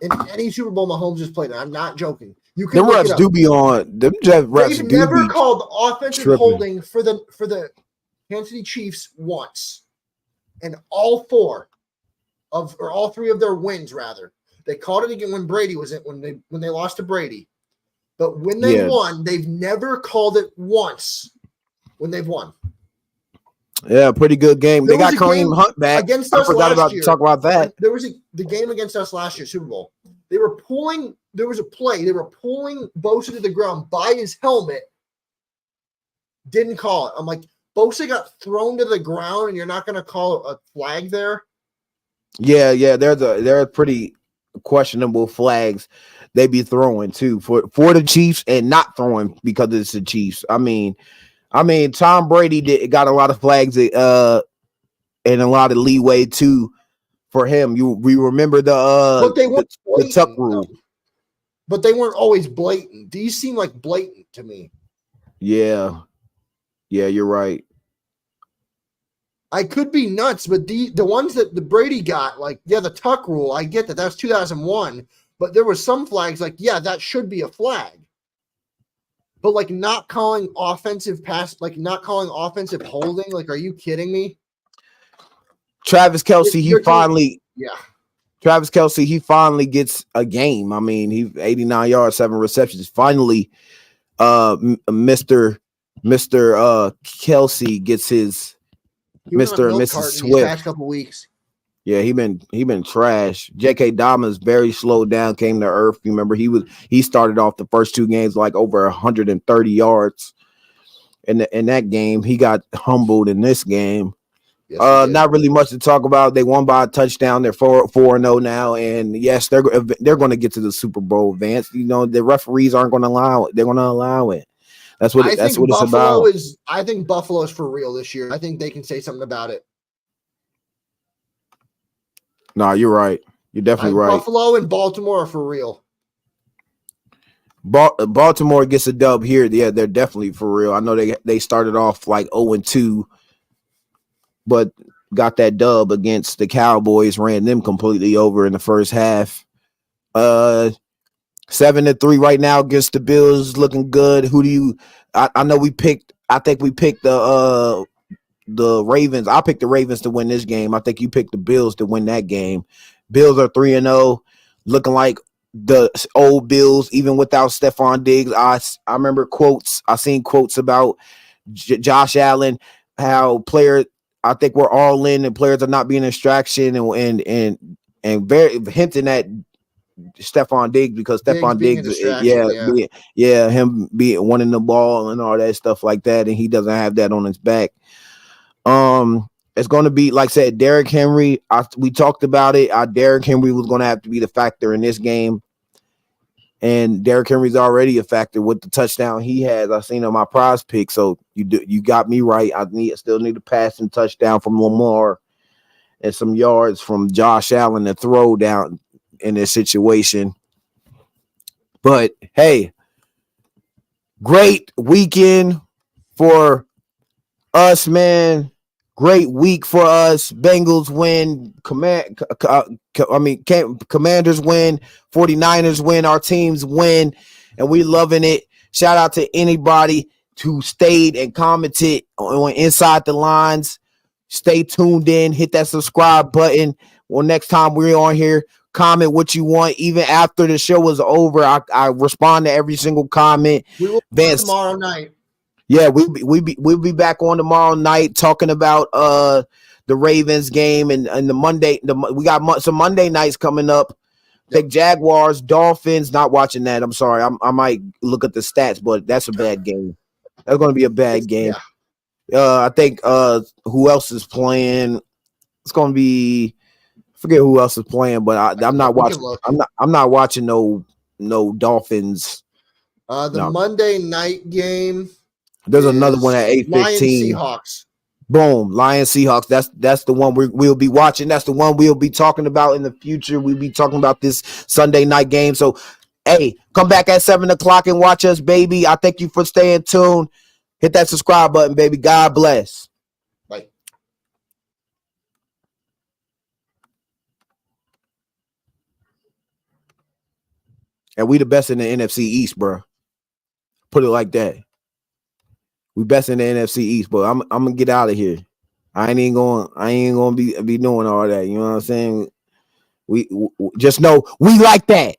In any Super Bowl Mahomes has played, and I'm not joking. You can them refs do be on. Them refs They've never called offensive holding for the Kansas City Chiefs once. And all 3 of their wins, rather. They called it again when Brady was when they lost to Brady. But when they won, they've never called it once when they've won. Yeah, pretty good game. They got Kareem Hunt back. Against I us forgot about year, to talk about that. There was the game against us last year, Super Bowl. They were pulling. There was a play. They were pulling Bosa to the ground by his helmet. Didn't call it. I'm like, Bosa got thrown to the ground, and you're not going to call a flag there? Yeah. There are pretty questionable flags they be throwing too for the Chiefs and not throwing because it's the Chiefs. I mean, Tom Brady got a lot of flags and a lot of leeway too for him. We remember but they weren't the tuck rule. But they weren't always blatant. These seem like blatant to me. Yeah, you're right. I could be nuts, but the ones that the Brady got, like, yeah, the tuck rule, I get that. That's 2001. But there were some flags like, yeah, that should be a flag. But, like, not calling offensive pass, like, not calling offensive holding, like, are you kidding me? Travis Kelce, Travis Kelce, he finally gets a game. I mean, he 89 yards, 7 receptions. Finally, Mr. Kelce gets his Mr. and Mrs. Swift. Past couple weeks. Yeah, he been trash. J.K. Dobbins very slowed down, came to earth. You remember he started off the first 2 games like over 130 yards. In that game, he got humbled in this game. Yes, not really much to talk about. They won by a touchdown. They're 4-0 now, and yes, they're going to get to the Super Bowl. Vance, you know, the referees aren't going to allow it. They're going to allow it. That's what it's about. I think Buffalo is for real this year. I think they can say something about it. No, you're right. You're definitely right. Buffalo and Baltimore are for real. Baltimore gets a dub here. Yeah, they're definitely for real. I know they started off like 0-2, but got that dub against the Cowboys, ran them completely over in the first half. 7-3 right now against the Bills, looking good. Who do you? I know I think we picked the Ravens. I picked the Ravens to win this game. I think you picked the Bills to win that game. Bills are 3-0, looking like the old Bills, even without Stephon Diggs. I remember quotes. I seen quotes about Josh Allen, how players. I think we're all in, and players are not being a distraction, and very hinting at Stephon Diggs because Stephon Diggs, him being winning the ball and all that stuff like that, and he doesn't have that on his back. It's going to be, like I said, Derrick Henry. We talked about it. Derrick Henry was going to have to be the factor in this game, and Derrick Henry's already a factor with the touchdown he has. I seen on my prize pick, so you got me right. I still need a passing touchdown from Lamar and some yards from Josh Allen to throw down in this situation. But hey, great weekend for us, man. Great week for us. Bengals win. Commanders win. 49ers win. Our teams win. And we loving it. Shout out to anybody who stayed and commented on Inside the Lines. Stay tuned in. Hit that subscribe button. Well, next time we're on here, comment what you want. Even after the show is over, I respond to every single comment. We will Vance, tomorrow night. Yeah, we'll be back on tomorrow night talking about the Ravens game and the Monday. We got some Monday nights coming up. Take Jaguars, Dolphins. Not watching that. I'm sorry. I might look at the stats, but that's a bad game. That's going to be a bad game. Yeah. I think who else is playing? It's going to be. I forget who else is playing, but I'm not watching. I'm not watching no Dolphins. The Monday night game. There's another one at 8:15. Lions Seahawks. Boom, Lions Seahawks. That's the one we'll be watching. That's the one we'll be talking about in the future. We'll be talking about this Sunday night game. So, hey, come back at 7:00 and watch us, baby. I thank you for staying tuned. Hit that subscribe button, baby. God bless. Bye. And we the best in the NFC East, bro. Put it like that. We best in the NFC East, but I'm gonna get out of here. I ain't gonna be doing all that. You know what I'm saying? We just know we like that.